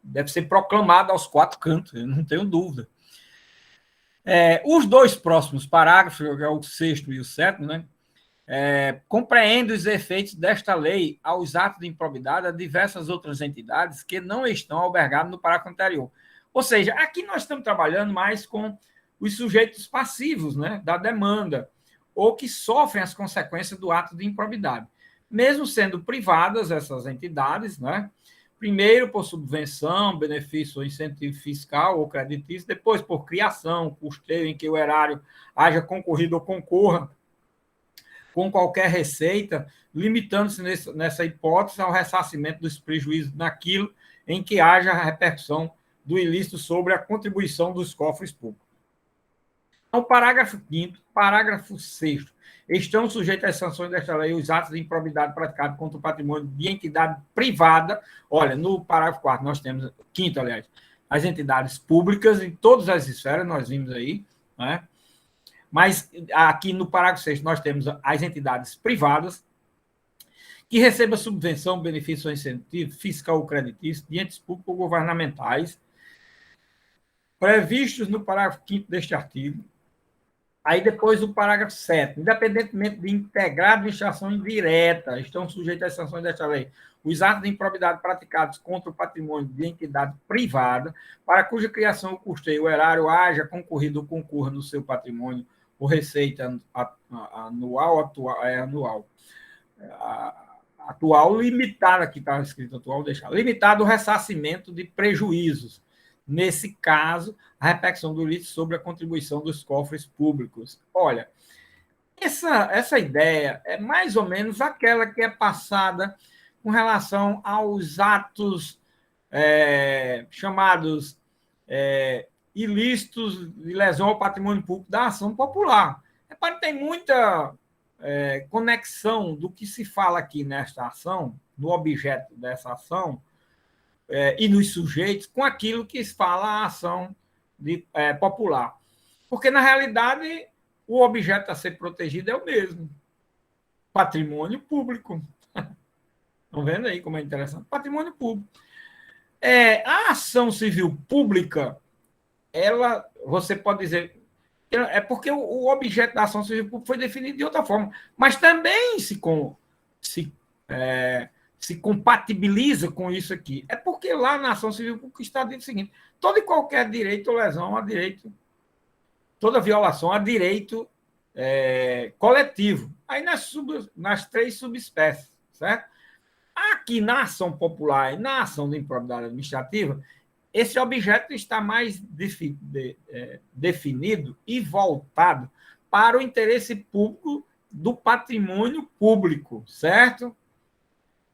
deve ser proclamado aos 4 cantos, eu não tenho dúvida. Os 2 próximos parágrafos, que é o 6º e o 7º, né? Compreende os efeitos desta lei aos atos de improbidade a diversas outras entidades que não estão albergadas no parágrafo anterior. Ou seja, aqui nós estamos trabalhando mais com os sujeitos passivos, né, da demanda, ou que sofrem as consequências do ato de improbidade. Mesmo sendo privadas essas entidades, né, Primeiro por subvenção, benefício ou incentivo fiscal ou creditício, depois por criação, custeio em que o erário haja concorrido ou concorra com qualquer receita, limitando-se nessa hipótese ao ressarcimento dos prejuízos naquilo em que haja a repercussão do ilícito sobre a contribuição dos cofres públicos. Então, parágrafo 5º, parágrafo 6º, estão sujeitos às sanções desta lei os atos de improbidade praticados contra o patrimônio de entidade privada. Olha, no parágrafo 4º, nós temos, 5º, aliás, as entidades públicas em todas as esferas, nós vimos aí, né? Mas aqui no parágrafo 6º nós temos as entidades privadas que recebam subvenção, benefício ou incentivo fiscal ou creditício de entes públicos ou governamentais previstos no parágrafo 5º deste artigo. Aí depois o parágrafo 7º, independentemente de integrar a administração indireta, estão sujeitos às sanções desta lei os atos de improbidade praticados contra o patrimônio de entidade privada, para cuja criação ou custeio o erário haja concorrido ou concorra no seu patrimônio ou receita anual, atual limitada, aqui está escrito atual, deixar, limitado o ressarcimento de prejuízos. Nesse caso, a repercussão do ilícito sobre a contribuição dos cofres públicos. Olha, essa ideia é mais ou menos aquela que é passada com relação aos atos chamados ilícitos de lesão ao patrimônio público da ação popular. Repare, tem muita conexão do que se fala aqui nesta ação, no objeto dessa ação, e nos sujeitos, com aquilo que se fala a ação popular. Porque, na realidade, o objeto a ser protegido é o mesmo. Patrimônio público. Estão vendo aí como é interessante? Patrimônio público. A ação civil pública, você pode dizer, é porque o objeto da ação civil pública foi definido de outra forma, mas também se compatibiliza com isso aqui. É porque lá na ação civil pública está dito o seguinte: todo e qualquer direito ou lesão a direito, toda violação a direito coletivo. Aí nas 3 subespécies, certo? Aqui na ação popular e na ação de improbidade administrativa, esse objeto está mais definido e voltado para o interesse público do patrimônio público, certo?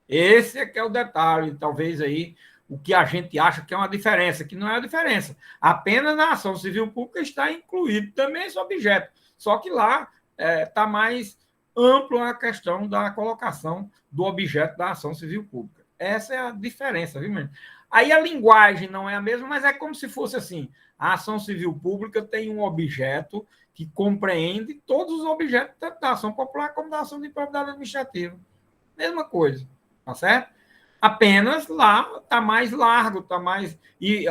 Esse é que é o detalhe, talvez aí o que a gente acha que é uma diferença, que não é uma diferença. Apenas na ação civil pública está incluído também esse objeto, só que lá está mais amplo a questão da colocação do objeto da ação civil pública. Essa é a diferença, viu, mesmo? Aí a linguagem não é a mesma, mas é como se fosse assim: a ação civil pública tem um objeto que compreende todos os objetos, tanto da ação popular como da ação de improbidade administrativa. Mesma coisa, tá certo? Apenas lá está mais largo, está mais. E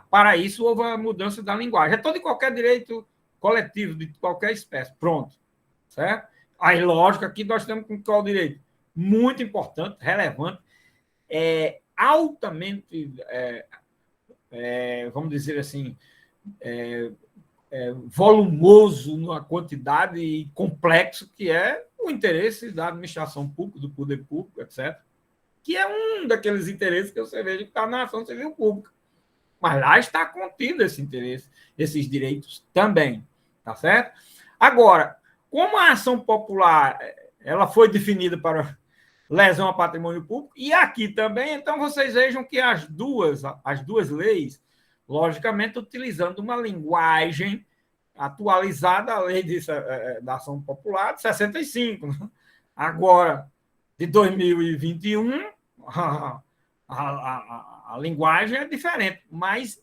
para isso houve a mudança da linguagem. É todo e qualquer direito coletivo, de qualquer espécie. Pronto. Certo? Aí, lógico, aqui nós temos com qual direito? Muito importante, relevante, altamente, vamos dizer assim, volumoso na quantidade e complexo que é o interesse da administração pública, do poder público, etc., que é um daqueles interesses que você veja que está na ação civil pública. Mas lá está contido esse interesse, esses direitos também, tá certo? Agora, como a ação popular ela foi definida para lesão a patrimônio público, e aqui também, então vocês vejam que as duas leis, logicamente, utilizando uma linguagem atualizada, a lei da ação popular de 65. Né? Agora, de 2021, a linguagem é diferente, mas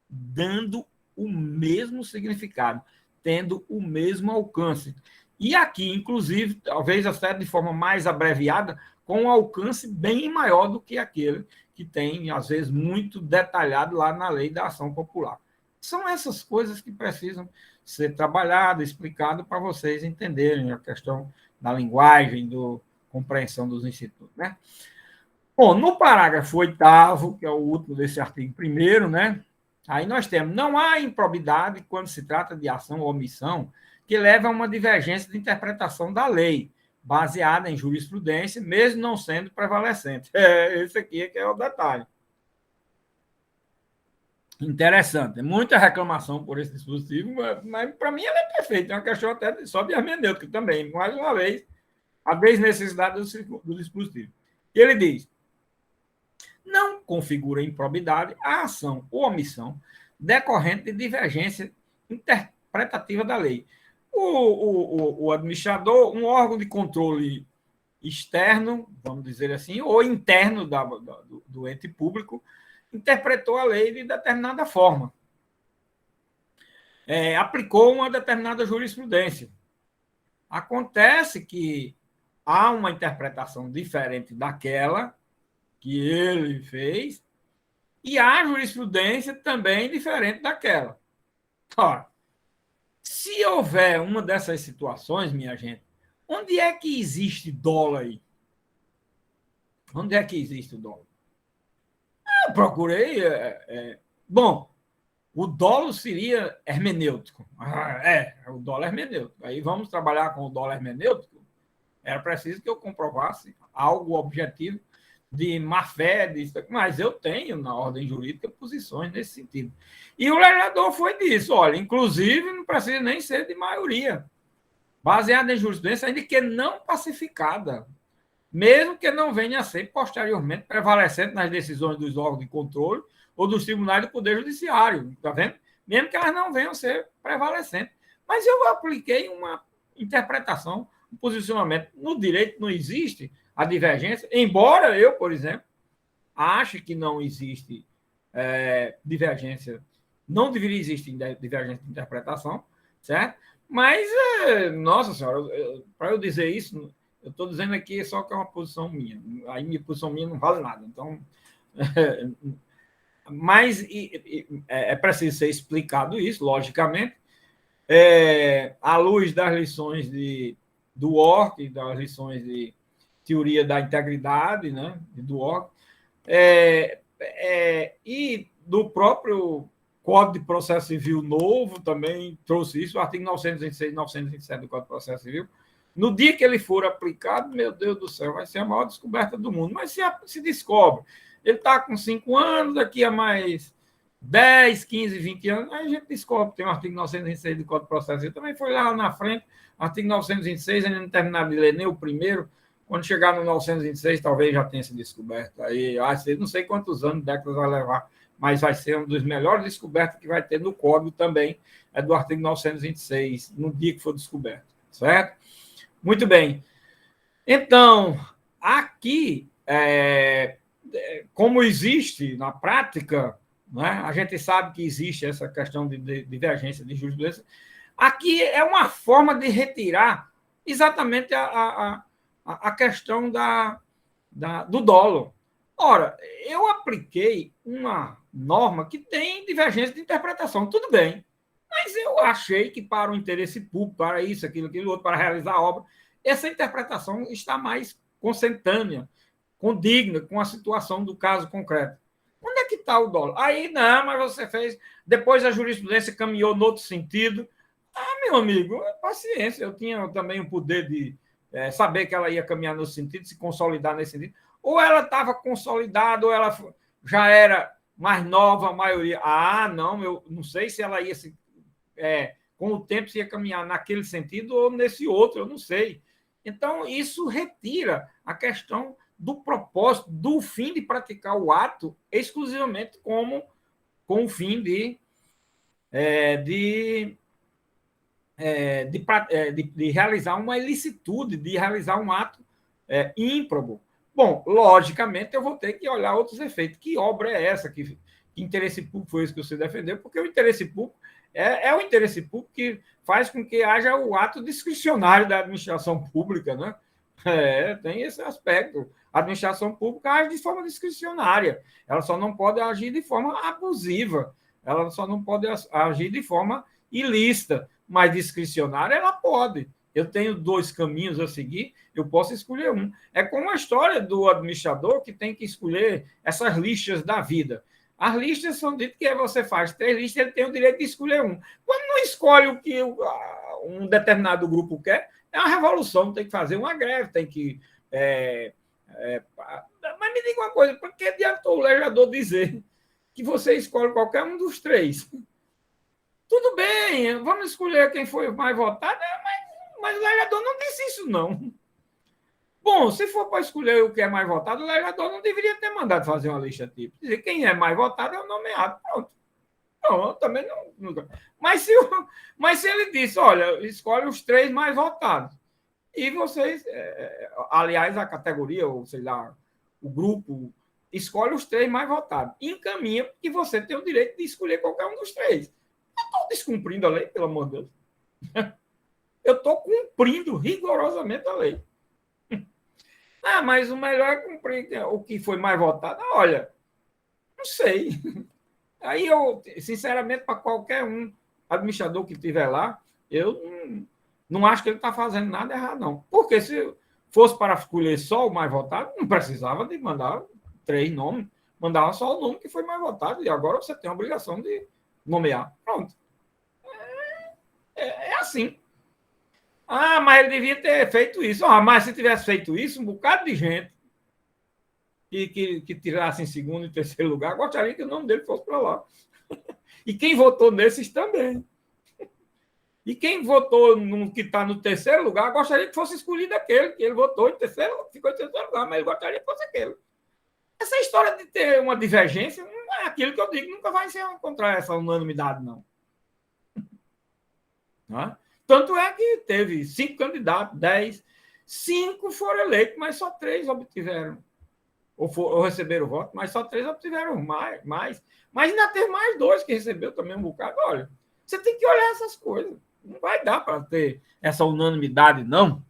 dando o mesmo significado, tendo o mesmo alcance. E aqui, inclusive, talvez até de forma mais abreviada, com um alcance bem maior do que aquele que tem, às vezes, muito detalhado lá na lei da ação popular. São essas coisas que precisam ser trabalhadas, explicadas para vocês entenderem a questão da linguagem, da compreensão dos institutos. Né? Bom, no parágrafo 8º, que é o último desse artigo 1º, né? Aí nós temos: não há improbidade quando se trata de ação ou omissão que leva a uma divergência de interpretação da lei, baseada em jurisprudência, mesmo não sendo prevalecente. Esse aqui é que é o detalhe. Interessante. Muita reclamação por esse dispositivo, mas para mim ele é perfeito. É uma questão até só de hermenêutica também. Mais uma vez, a desnecessidade do dispositivo. E ele diz: não configura improbidade a ação ou omissão decorrente de divergência interpretativa da lei. O administrador, um órgão de controle externo, vamos dizer assim, ou interno do ente público, interpretou a lei de determinada forma. Aplicou uma determinada jurisprudência. Acontece que há uma interpretação diferente daquela que ele fez e há jurisprudência também diferente daquela. Ora, se houver uma dessas situações, minha gente, onde é que existe dolo aí? Onde é que existe o dolo? Eu procurei. Bom, o dolo seria hermenêutico. O dolo hermenêutico. Aí vamos trabalhar com o dolo hermenêutico. Era preciso que eu comprovasse algo objetivo de má-fé, mas eu tenho, na ordem jurídica, posições nesse sentido. E o legislador foi disso. Olha, inclusive, não precisa nem ser de maioria. Baseada em jurisprudência, ainda que não pacificada, mesmo que não venha a ser posteriormente prevalecente nas decisões dos órgãos de controle ou dos tribunais do Poder Judiciário, está vendo? Mesmo que elas não venham a ser prevalecentes. Mas eu apliquei uma interpretação, um posicionamento. No direito não existe a divergência, embora eu, por exemplo, ache que não existe divergência, não deveria existir divergência de interpretação, certo? Mas, nossa senhora, para eu dizer isso, eu estou dizendo aqui só que é uma posição minha. Aí minha posição minha não vale nada. Então, mas é preciso ser explicado isso, logicamente, à luz das lições do ORC, das lições de teoria da integridade, né, do ORC, e do próprio Código de Processo Civil novo também trouxe isso, o artigo 926 e 927 do Código de Processo Civil. No dia que ele for aplicado, meu Deus do céu, vai ser a maior descoberta do mundo. Mas se descobre, ele está com 5 anos, daqui a mais 10, 15, 20 anos, aí a gente descobre, tem o artigo 926 do Código de Processo Civil, também foi lá na frente, artigo 926, ainda não terminaram de ler nem o primeiro, quando chegar no 926, talvez já tenha se descoberto. Aí, não sei quantos anos, décadas vai levar, mas vai ser um dos melhores descobertos que vai ter no Código também, é do artigo 926, no dia que for descoberto, certo? Muito bem. Então, aqui, como existe na prática, né, a gente sabe que existe essa questão de divergência de jurisprudência, aqui é uma forma de retirar exatamente a questão do dolo. Ora, eu apliquei uma norma que tem divergência de interpretação, tudo bem, mas eu achei que para o interesse público, para isso, aquilo, outro, para realizar a obra, essa interpretação está mais consentânea, condigna com a situação do caso concreto. Onde é que está o dolo? Aí, não, mas você fez... Depois a jurisprudência caminhou no outro sentido. Meu amigo, paciência. Eu tinha também o poder de saber que ela ia caminhar nesse sentido, se consolidar nesse sentido. Ou ela estava consolidada, ou ela já era mais nova, a maioria. Não, eu não sei se ela ia se... com o tempo se ia caminhar naquele sentido ou nesse outro, eu não sei. Então, isso retira a questão do propósito, do fim de praticar o ato exclusivamente com o fim de realizar uma ilicitude, de realizar um ato ímprobo. Bom, logicamente, eu vou ter que olhar outros efeitos. Que obra é essa? Que interesse público foi esse que você defendeu? Porque o interesse público é o interesse público que faz com que haja o ato discricionário da administração pública, né? Tem esse aspecto. A administração pública age de forma discricionária. Ela só não pode agir de forma abusiva. Ela só não pode agir de forma ilícita. Mas discricionária ela pode. Eu tenho 2 caminhos a seguir, eu posso escolher um. É como a história do administrador que tem que escolher essas listas da vida. As listas são ditas que você faz 3 listas, ele tem o direito de escolher um. Quando não escolhe o que um determinado grupo quer, é uma revolução, tem que fazer uma greve, tem que... Mas me diga uma coisa, por que adiantou o legislador dizer que você escolhe qualquer um dos três. Tudo bem, vamos escolher quem foi o mais votado, mas o legislador não disse isso, não. Bom, se for para escolher o que é mais votado, o legislador não deveria ter mandado fazer uma lista tipo. Dizer quem é mais votado é o nomeado. Pronto. Não, eu também não. Mas se ele disse, olha, escolhe os 3 mais votados. E vocês, aliás, a categoria, ou sei lá, o grupo, escolhe os 3 mais votados. Encaminha que você tem o direito de escolher qualquer um dos 3. Eu estou descumprindo a lei, pelo amor de Deus. Eu estou cumprindo rigorosamente a lei. Mas o melhor é cumprir o que foi mais votado. Olha, não sei. Aí eu, sinceramente, para qualquer um administrador que estiver lá, eu não acho que ele está fazendo nada errado, não. Porque se fosse para escolher só o mais votado, não precisava de mandar 3 nomes. Mandava só o nome que foi mais votado. E agora você tem a obrigação de nomear. Pronto. É assim. Mas ele devia ter feito isso. Mas se tivesse feito isso, um bocado de gente que tirasse em segundo e terceiro lugar, gostaria que o nome dele fosse para lá. E quem votou nesses também. E quem votou no que está no terceiro lugar, gostaria que fosse escolhido aquele, que ele votou em terceiro, ficou em terceiro lugar, mas ele gostaria que fosse aquele. Essa história de ter uma divergência não é aquilo que eu digo, nunca vai se encontrar essa unanimidade, não. Tanto é que teve 5 candidatos, 10, 5 foram eleitos, mas só 3 obtiveram, ou receberam o voto, mas só 3 obtiveram mais. Mas ainda teve mais 2 que recebeu também um bocado. Olha, você tem que olhar essas coisas. Não vai dar para ter essa unanimidade, não.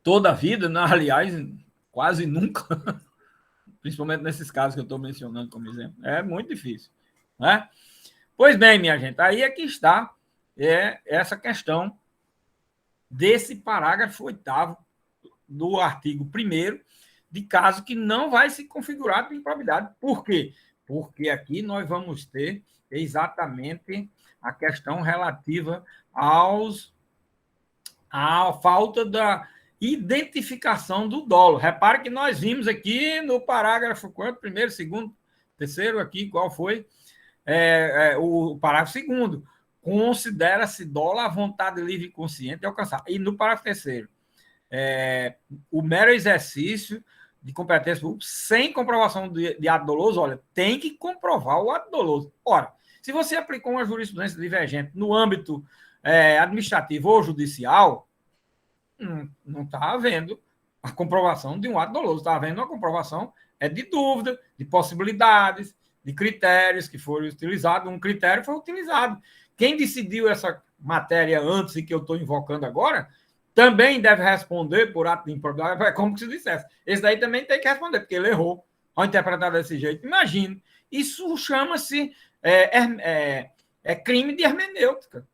Toda a vida, né? Aliás, quase nunca, principalmente nesses casos que eu estou mencionando como exemplo. É muito difícil, né? Pois bem, minha gente, aí é que está essa questão desse parágrafo 8º do artigo 1º, de caso que não vai se configurar de improbidade. Por quê? Porque aqui nós vamos ter exatamente a questão relativa à falta da identificação do dolo. Repare que nós vimos aqui no parágrafo 4º, 1º, 2º, 3º, aqui, qual foi? O parágrafo 2º. Considera-se dolo a vontade livre e consciente de alcançar. E no parágrafo 3º, o mero exercício de competência pública sem comprovação de ato doloso, olha, tem que comprovar o ato doloso. Ora, se você aplicou uma jurisprudência divergente no âmbito administrativo ou judicial, não está havendo a comprovação de um ato doloso, está havendo uma comprovação de dúvida, de possibilidades, de critérios que foram utilizados. Um critério foi utilizado. Quem decidiu essa matéria antes e que eu estou invocando agora, também deve responder por ato de improbidade. É como se dissesse. Esse daí também tem que responder, porque ele errou ao interpretar desse jeito. Imagine. Isso chama-se crime de hermenêutica.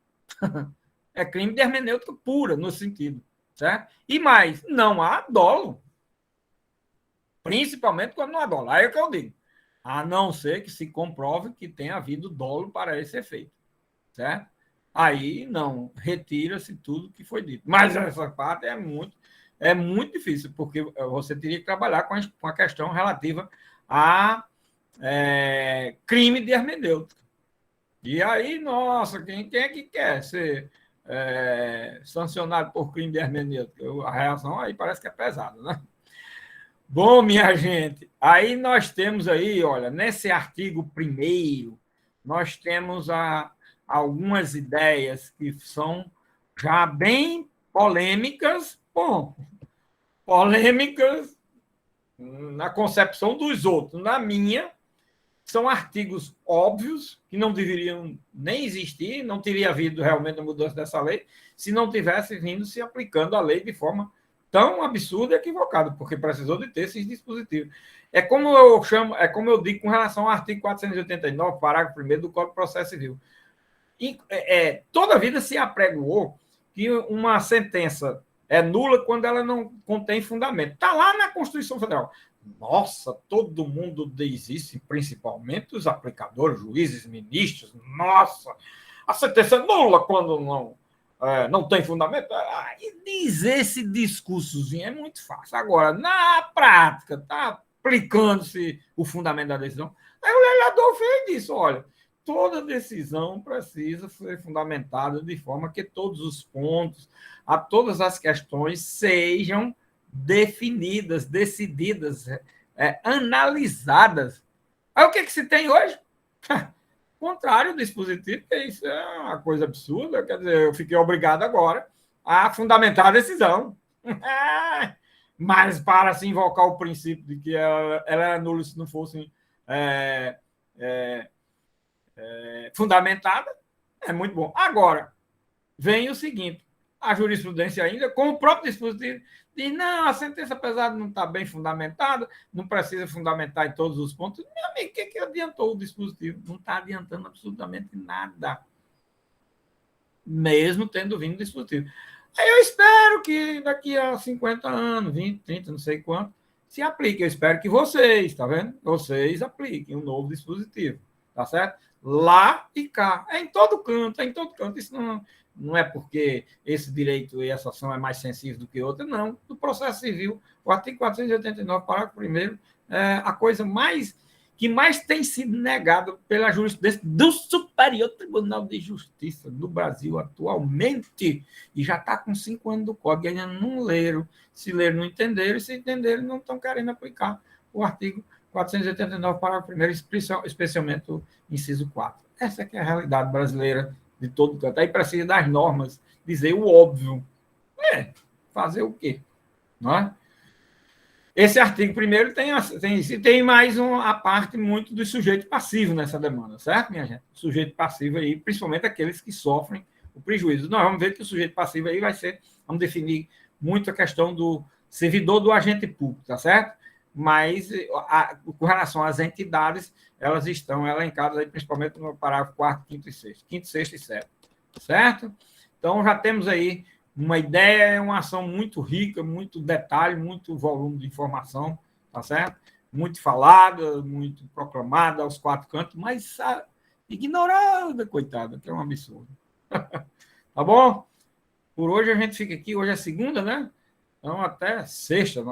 É crime de hermenêutica pura, no sentido. Certo? E mais, não há dolo. Principalmente quando não há dolo. Aí é o que eu digo. A não ser que se comprove que tenha havido dolo para esse efeito. Certo? Aí não, retira-se tudo que foi dito. Mas essa parte é muito difícil, porque você teria que trabalhar com a questão relativa a crime de hermenêutica. E aí, nossa, quem é que quer ser sancionado por crime de hermenêutica? A reação aí parece que é pesada, né? Bom, minha gente, aí nós temos aí, olha, nesse artigo 1º, nós temos algumas ideias que são já bem polêmicas, polêmicas na concepção dos outros. Na minha, são artigos óbvios que não deveriam nem existir, não teria havido realmente a mudança dessa lei se não tivesse vindo se aplicando a lei de forma tão absurda e equivocada, porque precisou de ter esses dispositivos. É como eu digo com relação ao artigo 489, parágrafo 1º do Código de Processo Civil. Toda a vida se apregoou que uma sentença é nula quando ela não contém fundamento. Está lá na Constituição Federal. Nossa, todo mundo diz isso, principalmente os aplicadores, juízes, ministros. Nossa, a sentença é nula quando não tem fundamento. E dizer esse discursozinho é muito fácil. Agora, na prática, tá aplicando-se o fundamento da decisão. Aí o legislador fez isso, olha, toda decisão precisa ser fundamentada de forma que todos os pontos, todas as questões sejam definidas, decididas, analisadas. Aí o que se tem hoje? Contrário do dispositivo, que isso é uma coisa absurda. Quer dizer, eu fiquei obrigado agora a fundamentar a decisão. Mas para se invocar o princípio de que ela era nula se não fosse fundamentada, é muito bom. Agora, vem o seguinte, a jurisprudência ainda, com o próprio dispositivo, diz, não, a sentença, apesar de não estar bem fundamentada, não precisa fundamentar em todos os pontos. Meu amigo, o que adiantou o dispositivo? Não está adiantando absolutamente nada, mesmo tendo vindo o dispositivo. Aí eu espero que daqui a 50 anos, 20, 30, não sei quanto, se aplique. Eu espero que vocês, tá vendo? Vocês apliquem um novo dispositivo, tá certo? Lá e cá. É em todo canto, é em todo canto. Isso não é porque esse direito e essa ação é mais sensível do que outra, não. No processo civil, o artigo 489, parágrafo 1º, é a coisa que mais tem sido negada pela jurisprudência do Superior Tribunal de Justiça do Brasil atualmente, e já está com 5 anos do código, ainda não leram. Se leram, não entenderam, e se entenderam, não estão querendo aplicar o artigo 489, parágrafo 1º, especialmente o inciso 4. Essa que é a realidade brasileira de todo canto. Aí precisa das normas dizer o óbvio. Fazer o quê? Não é? Esse artigo primeiro tem mais a parte muito do sujeito passivo nessa demanda, certo, minha gente? O sujeito passivo aí, principalmente aqueles que sofrem o prejuízo. Nós vamos ver que o sujeito passivo aí vamos definir muito a questão do servidor do agente público, tá certo? Mas com relação às entidades, elas estão elencadas aí, principalmente no parágrafo 4º, 5º e 6º. 5º, 6º e 7º, certo? Então, já temos aí uma ideia, é uma ação muito rica, muito detalhe, muito volume de informação, tá certo? Muito falada, muito proclamada aos 4 cantos, mas ignorada, coitada, que é um absurdo. Tá bom? Por hoje a gente fica aqui, hoje é segunda, né? Então, até sexta.